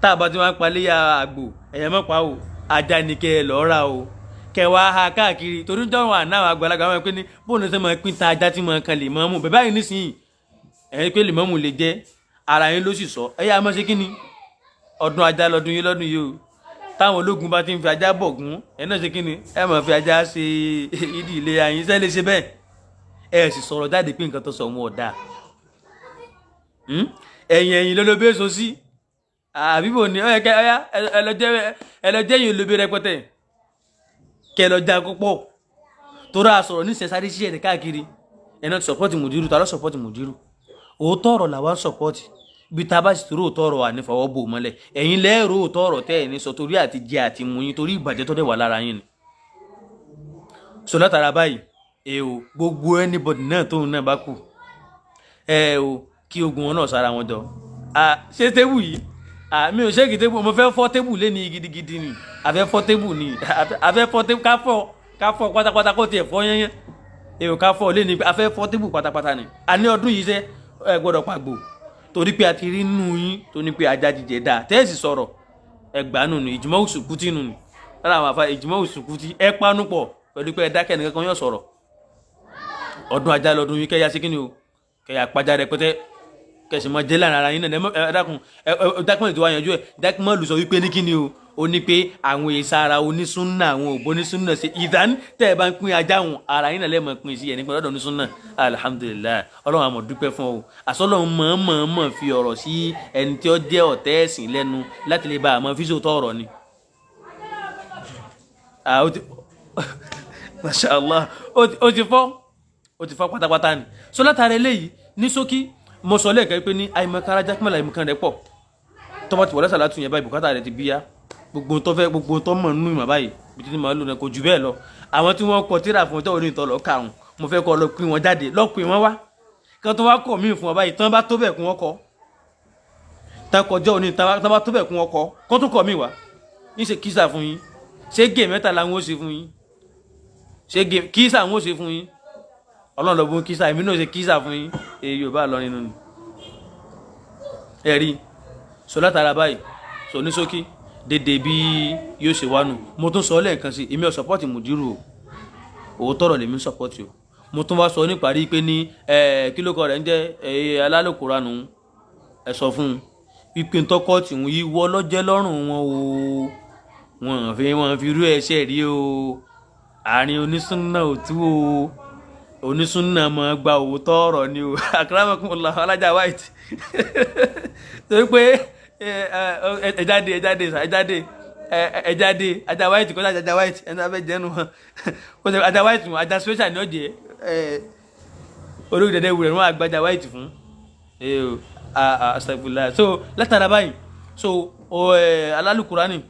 tá a bá ti wá ń paléyà àgbò ẹ̀yẹ mọ́ pa o ajá ni kẹ́ ẹ lọ́ọ́ rà o kẹ́ wá ha káàkiri torí jọ́wọ́ àná àwọn àgbàlagbà wọn pé ní bóun ní sẹ́ máa pín ta ajá tí máa kan lè mọ́ mú bẹ́ẹ̀ báyìí nísìnyí ẹ̀yin pé lè mọ́ mú lè jẹ́ ara yín ló sì sọ ẹ̀yà máa ṣe kí ni ọdún ajá lọ́dún yìí o táwọn ológun bá ti ń fi ajá bọ̀gún ẹ̀ náà ṣe kí ni ẹ máa fi ajá ṣe ìdí ilé ayín sẹ́ lè ṣe bẹ́ẹ̀ ẹ sì sọ̀rọ̀ jáde pé nǹkan tó sọ wọn ọ̀dà ẹ̀yìn lọ́lọ́bẹ̀ èso sí àbíbò ní ọ̀yà ẹlọ́jẹ́ yìí olóbẹ̀ rẹpẹtẹ kẹlọ́jà púpọ̀ tó rà sọ̀rọ̀ ní sẹ́sáré sí ẹ̀rẹ̀ káàkiri ẹ̀ náà ti sọ̀pọ̀tì mùdírù tá lọ́ sọ̀pọ̀tì mùdírù òótọ́ ọ̀rọ̀ làwọn sọ̀pọ̀tì bí tá a bá sì torí òótọ́ ọ̀rọ̀ wà ní fọwọ́ bò mọ́lẹ̀ ẹ̀yin lẹ́ẹ̀rọ òótọ́ ọ̀rọ̀ tẹ́ ẹ̀ ní sọ torí àti jẹ àti mu yín torí ìbàjẹ́ tó dẹ̀ wà lára yín ni. sọ látara báyìí gbogbo anybody náà tóun náà bá kù kí ogun wọn náà sára wọn jọ ṣé tébù yìí mi ò ṣéèkì tébù mo fẹ́ fọ́ tébù lé ní gidigidi ni àfẹ́ fọ́ tébù ni àfẹ́ fọ́ tébù ká fọ́ pátápátá kó tiẹ̀ fọ́ yẹn ká fọ́ lé ní àfẹ́ fọ́ tébù pátápátá ni àní ọdún yìí ṣe gbọ́dọ̀ pàgbò torí pé a ti rí nù yín tó ní pé ajá jíjẹ dáa tẹ́ẹ̀sì sọ̀rọ̀ ẹgbàá nù ní ìjùmọ̀ òṣùkútì nù ní lára àwọn àfa ìjùmọ̀ òṣùkútì ẹ pánú pọ̀ pẹ̀lú pé ẹ dákẹ́ nìkan kan yóò sọ̀rọ̀ ọdún ajá lọ́dún yìí kẹ́yà sí kí ni o kẹ́yà pàjá rẹpẹtẹ kẹsì mọ jẹ́ lára yín náà dákùn ètò àyànjú ẹ̀ dákùn mọ́ lù sọ wípé ní kí ni o ó ní pé àwọn èsà ara onísúnnà àwọn òbó onísúnnà ṣe ìdán tẹ́ ẹ bá ń pín ajá wọn ara yín náà lẹ́ẹ̀mọ́ pín sí ẹ̀ nípa lọ́dọ̀ onísúnnà alihamudulilayi ọlọ́run àmọ̀ dúpẹ́ fún ọ àsọlọ́run mọ̀ọ́mọ̀ fi ọ̀rọ̀ sí ẹni tí ó jẹ́ ọ̀tẹ́ ẹ̀sìn lẹ́nu láti lè ba àmọ́ fíṣò tọ́ ọ̀rọ̀ ni. Masha Allah ó ti fọ́ pátápátá ni so látara eléyìí ní ṣókí mo sọ lẹ́ẹ̀kan pé ní àìmọ̀kan arájá pínlẹ̀ àìmọ̀kan rẹ̀ pọ̀ tọ́ba ti wọlé sàlátù yẹn báyìí bùkátà rẹ̀ ti bíyá gbogbo tó mọ̀ nínú ìmọ̀ báyìí bí títí màá lò náà kò jù bẹ́ẹ̀ lọ àwọn tí wọ́n kọ tíra fún ọjọ́ òní ìtọ́lọ́ karùn-ún mo fẹ́ kọ́ lọ pín wọn jáde lọ́pìn wọn wá kí wọ́n tó wá kọ̀ míì fún ọ báyìí tán bá tó bẹ̀ kún wọn kọ́ tán kọjọ́ òní tán bá tó bẹ̀ kún wọn kọ́ kó tó kọ̀ míì wá ń ṣe kísà fún yín ṣé gé mẹ́ta làwọn ó ṣe fún yín ṣé gé kísà àwọn ó ṣe fún yín ọlọ́run lọ́gbọ́n kísà èmi náà ṣe kísà fún yín èyí ò bá lọ nínú ni ẹ̀rí sọ látara báyìí sọ ní ṣókí dédé bí yóò ṣe wánu mo tún sọ lẹ́ẹ̀kan sí èmi ò sọpọ́tì mùdírù o òótọ́ ọ̀rọ̀ lèmi sọpọ́tì o mo tún wá sọ níparí pé ní kílókọ rẹ̀ ń jẹ́ alálòkúranù ẹ sọ fún un pípín tọkọ́ọ̀tì wọn yìí wọ́ lọ́jẹ́ lọ́rùn wọn o wọn fi rú ẹ̀ṣẹ̀ rí o àárín onísúnnà òtú o onísúnnà máa gba òótọ́ ọ̀rọ̀ ni o akramakumullah alájà white torí pé ẹ jáde ajá white kọjá ajá white ẹni abẹ jẹnu hàn kọjá ajá white wọn ajá special ni ó jẹ olórí dẹdẹ wúrẹ wọn àgbàjá white fún astagfirullah so látara báyìí so alálùkùránì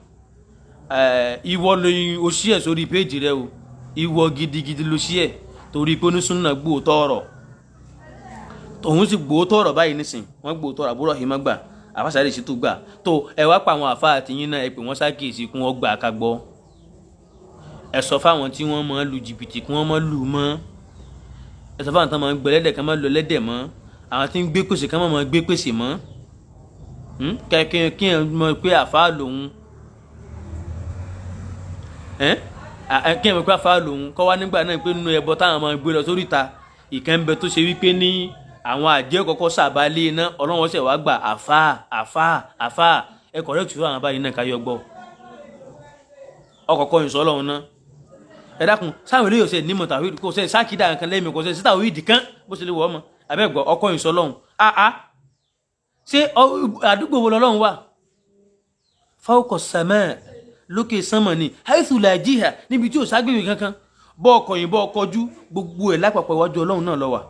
ìwọ lóyún o ṣí ẹ sórí péjì rẹ o ìwọ gidigidi ló ṣí ẹ torí pé onísúnnà gbóòótọ́ ọ̀rọ̀ òun sì gbóòótọ́ ọ̀rọ̀ báyìí nísìn wọ́n gbóòótọ́ ọ̀rọ̀ àbúrò ìmọ̀ gbà àfàṣàlẹ̀ sí tó gbà tó ẹ wá pa àwọn àfa àtìyín náà ẹ pè wọ́n ṣàkíyèsí kún wọ́n gbà ká gbọ́ ẹ sọ fáwọn tí wọ́n máa lu jìbìtì kún wọ́n máa lù mọ́ ẹ sọ fáwọn tí wọ́n máa gbẹ lẹ́dẹ̀ ká máa lọ lẹ́dẹ̀ mọ́ àwọn tí ń gbé pèsè ká máa gbé pèsè mọ́ kí ẹ mọ̀ pé àfa lòun kí ẹ mọ̀ pé àfa lòun kọ́ wá nígbà náà pé nínú ẹbọ táwọn máa gbé lọ sórí ìta ìkẹ́ńbẹ tó ṣe wípé ní àwọn àjẹ́ kọ́kọ́ sàbálẹ̀ iná ọlọ́run ṣẹ̀ wá gbà àfà ẹ kọ̀rẹ́ tù àwọn báyìí náà ká yọ gbọ́ ọkọ̀ọ̀kọ̀ ìsọ ọlọ́run náà ẹ dákun sáwọn eléyìí ọ̀sẹ̀ nímọ̀ tàwí kò sẹ́ sákìdá nǹkan lẹ́mìí kò sẹ́ síta òyì dìkan bó ṣe lè wọ́ ọmọ abẹ́gbọ́ ọkọ̀ ìsọ ọlọ́run àá ṣé àdúgbò wo lọ́lọ́run wà fawqa samaa lókè sánmọ̀ ni haythu la jiha níbi tí ò ságbèrè kankan bọ́ ọkọ̀ yìnbọn ọkọ̀jú gbogbo ẹ̀ lápapọ̀ iwájú ọlọ́run náà ló wà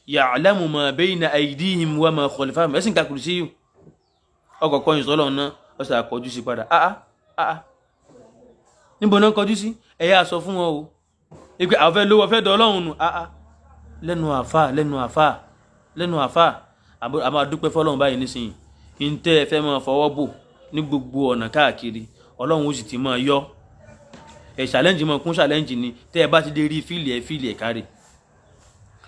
ya'lamu ma bayna aydihim wa ma khalfahum ẹ̀sìn kakùrù sí yìí ọkọ̀ kọ́ ìsọ ọlọ́run náà ọ̀sẹ̀ àkọjú sí padà níbo náà kọjú sí ẹ̀yà sọ fún wọn o ìpè àwọn fẹ́ lówó fẹ́ dọ̀ ọlọ́run nù lẹ́nu àfà a máa dúpẹ́ fọlọ́run báyìí nísìnyí ìǹtẹ́ ẹ fẹ́ máa fọwọ́ bò ní gbogbo ọ̀nà káàkiri ọlọ́run ó sì ti máa yọ challenge mọ̀ kún challenge ni tẹ́ ẹ bá ti dé rí fíìlì ẹ̀ kárí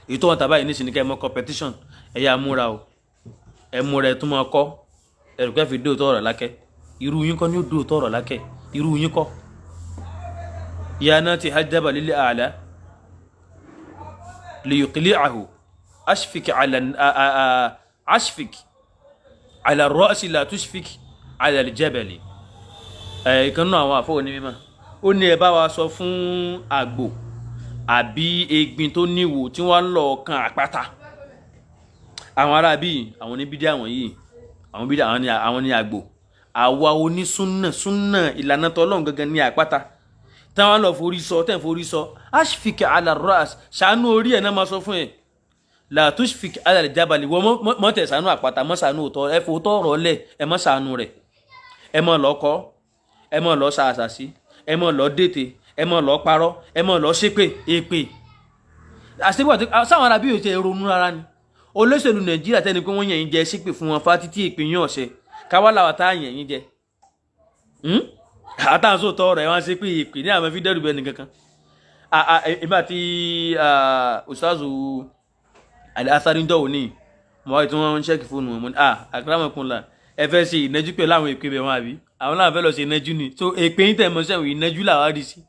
èyí tó wọn tàbá yìí nísìnyí kẹ́ ẹ mọ competition ẹ̀yà múra o ẹ̀ múra ẹ̀ tún máa kọ́ ẹ̀rù kẹ́ fi dóòtọ́ ọ̀rọ̀ lákẹ́ irú yín kọ́ ní ó dóòtọ́ ọ̀rọ̀ lákẹ́ irú yín kọ́ yana ti hajjaba lil a'la li yuqli'ahu ashfik ala ar-ra's la tushfik ala al-jabal kan náà àwọn àfọwọ́ ní mímọ́ ó ní ẹ bá wa sọ fún àgbò àbí egbin tó níwò tí wọ́n lọ kan àpáta àwọn ará bíi àwọn oníbídí àwọn yìí àwọn bídí àwọn ní àgbò àwa onísúnnà ìlànà tọ́lọ́run gangan ní àpáta táwọn lọ forí sọ ashfik ala ar-ra's ṣàánú orí ẹ̀ náà máa sọ fún ẹ̀ la tushfik ala al-jabal wọ́n mọ́ tẹ̀ ṣàánú àpáta mọ́ ṣàánú òtọ́ ẹ fò tọ́rọ̀ lẹ̀ ẹ mọ́ ṣàánú rẹ̀ ẹ mọ́ lọ́kọ́ ẹ mọ́ lọ́ ṣàṣàṣì ẹ mọ́ lọ́ dètè ẹ mọ́ lọ́ parọ́ ẹ mọ́ lọ́ ṣépè èpè àṣepọ̀ sáwọn arábí yóò ti ronú rárá ni olóṣèlú nàìjíríà tẹ́ni pé wọ́n yẹn yín jẹ ṣépè fún wọn fátí tí èpè yín ọ̀ṣẹ́ káwá làwọn tá yẹn yín jẹ àtàǹsó tọ́ ọ̀rọ̀ ẹ̀ wọ́n ṣépè èpè ní àwọn fi dẹ́rù bẹ́ẹ̀ nìkankan ìbá tí ustazu al-Athari ń dọ̀wọ́ ní mọ́ tí wọ́n ń ṣẹ́kì fóònù wọn akramakumullah ẹ fẹ́ ṣe ìnẹ́jú pẹ̀lú àwọn èpè bẹ̀ wọn àbí àwọn náà fẹ́ lọ ṣe ìnẹ́jú ni so èpè yín tẹ̀ mọ́ sẹ́wọ̀n ìnẹ́jú làwọn rí sí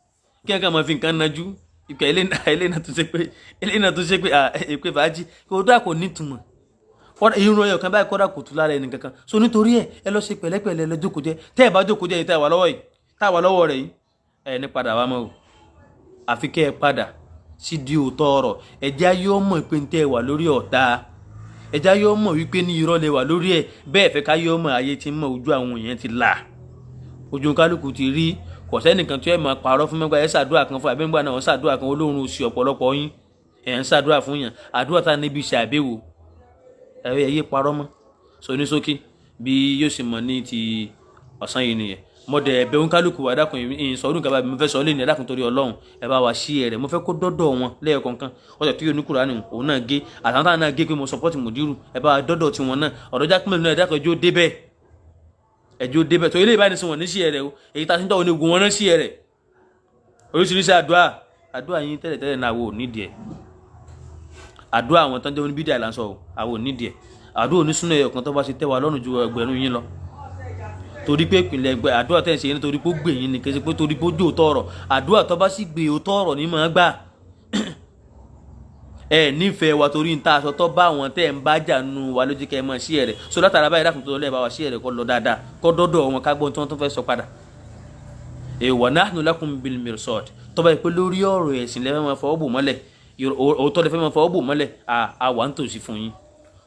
kí ẹ kàn mọ́ fi nǹkan nájú ìpè ilé náà tó ṣe pé èpè fàájì kò dá kò nítumọ̀ irun ẹyọ kan báyìí kọ́dà kò tú lára ẹnì kankan so nítorí ẹ lọ ṣe pẹ̀lẹ́pẹ̀lẹ́ lọ jókòó jẹ tẹ́ ẹ bá jókòó jẹ yìí tá a wà lọ́wọ́ rẹ̀ yìí ẹ ní padà wá mọ́ o àfi kẹ́ ẹ padà sí di òótọ́ ọ̀rọ̀ ẹ̀já yóò mọ̀ pé ń tẹ́ ẹ wà lórí ọ̀tá ẹ̀já yóò mọ̀ wípé ní irọ́ lẹ wà lórí ẹ̀ bẹ́ẹ̀ fẹ́ ká yóò mọ̀ ayé ti mọ̀ ojú àwọn èèyàn ti là ojú kálukú ti rí kò sẹ́nìkan tí ẹ máa parọ́ fún mẹ́gbà ẹ ṣàdúrà kan fún àbẹ́ngbà náà wọ́n ṣàdúrà kan olóorun oṣù ọ̀pọ̀lọpọ̀ yín ẹ̀ ń ṣàdúrà fún yàn àdúrà tá níbi iṣẹ́ àbẹ̀wò ẹ̀yẹ parọ́ mọ́ so ní ṣókí bí yóò ṣe mọ̀ ní ti ọ̀sán yìí nìyẹn mọ̀dẹ̀ ẹ̀bẹ̀ ń kálukú wa dákun ìsọ̀rùn kaba mi fẹ́ sọ lé ní ẹ̀dákun torí ọlọ́run ẹ bá wa ṣí ẹ̀ rẹ̀ mo fẹ́ kó dọ́dọ̀ wọn lẹ́ẹ̀kọ̀ọ̀kan ọ̀sẹ̀ tí yóò ní Kùránì òun náà gé àtàntà náà gé pé mo sọpọ́tì mùdírù ẹ bá wa dọ́dọ̀ tiwọn náà ọ̀rọ̀ jákèmẹ́lì náà ẹ̀dákun ẹjọ́ débẹ̀ tó ilé ìbáni sí wọn ní sí ẹ̀ rẹ̀ o èyí tá a ti ń tọ́ onígun wọn náà sí ẹ̀ rẹ̀ oríṣiríṣi àdúrà yín tẹ́lẹ̀tẹ́lẹ̀ náà wò nídìí ẹ̀ àdúrà àwọn tán jẹ́ oníbídíà là ń sọ àwọn nídìí ẹ̀ àdúrà onísúnà ẹ̀yọ̀kan tó bá ṣe tẹ́ wa lọ́rùn ju ẹgbẹ̀rún yín lọ torí pé ìpìlẹ̀ ẹgbẹ́ àdúrà tẹ̀ ń ṣe yín torí pé ó gbè yín ni kì í ṣe pé torí pé ó jò tọ̀rọ̀ àdúrà tó bá sì gbè ó tọ̀rọ̀ ní mọ̀ ọ́n gbà ẹ nífẹ̀ẹ́ wa torí ń ta aṣọ tó bá àwọn tẹ́ ń bá jà nù wa lójú kẹ́ ẹ mọ̀ sí ẹ̀rẹ̀ so látara báyìí dákun tó lẹ́ẹ̀ bá wa sí ẹ̀rẹ̀ kọ́ lọ dáadáa kọ́ dọ́dọ̀ wọn ká gbọ́n tí wọ́n tún fẹ́ sọ padà wa nahnu lakum bil mirsad tó bá yẹ pé lórí ọ̀rọ̀ ẹ̀sìn lẹ́fẹ́ máa fọwọ́ bò mọ́lẹ̀ òótọ́ lẹ́fẹ́ máa fọwọ́ bò mọ́lẹ̀ àwa ń tòsí fún yín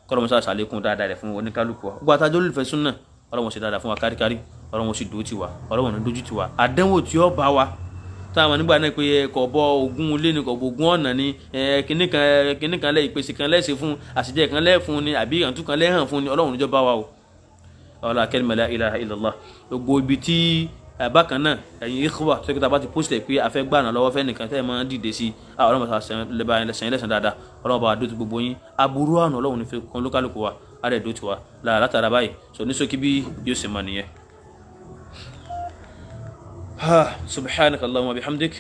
kọ́lọ́mọ sáà sàlékún dáadáa rẹ̀ fún oníkálukú wa gbogbo àtàjọ́ olùfẹ́ súnà ọlọ́mọ sì dáadáa fún wa káríkárí ọlọ́mọ sì dúró tiwa ọlọ́mọ ní dójú tiwa àdánwò tí ó bá wa táwọn nígbà náà pé kò bọ ogún ilé ni kò bọ ogún ọ̀nà ni kíní kan lẹ́ ìpèsè kan lẹ́sẹ̀ fún àṣìjẹ kan lẹ́ fún ni àbí ìrántú kan lẹ́hàn fún ni ọlọ́run níjọ́ bá wa o ọlá kalima la ilaha illallah gbogbo ibi tí bákan náà ẹ̀yin ikhwa tó kí ta bá ti pósìtẹ̀ pé afẹ́ gbà náà lọ́wọ́ fẹ́ nìkan tẹ́ ẹ máa ń dìde sí ọlọ́run bá sẹ́yìn lẹ́sàn dáadáa ọlọ́run bá dótú gbogbo yín aburú àná ọlọ́run ní fi kan lókàlùkù wa á rẹ̀ dótú wa látara báyìí sọ ní sókí bí yóò sì máa nìyẹn. سبحانك اللهم وبحمدك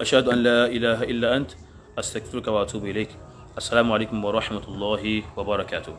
أشهد أن لا إله إلا أنت أستغفرك وأتوب إليك السلام عليكم ورحمة الله وبركاته.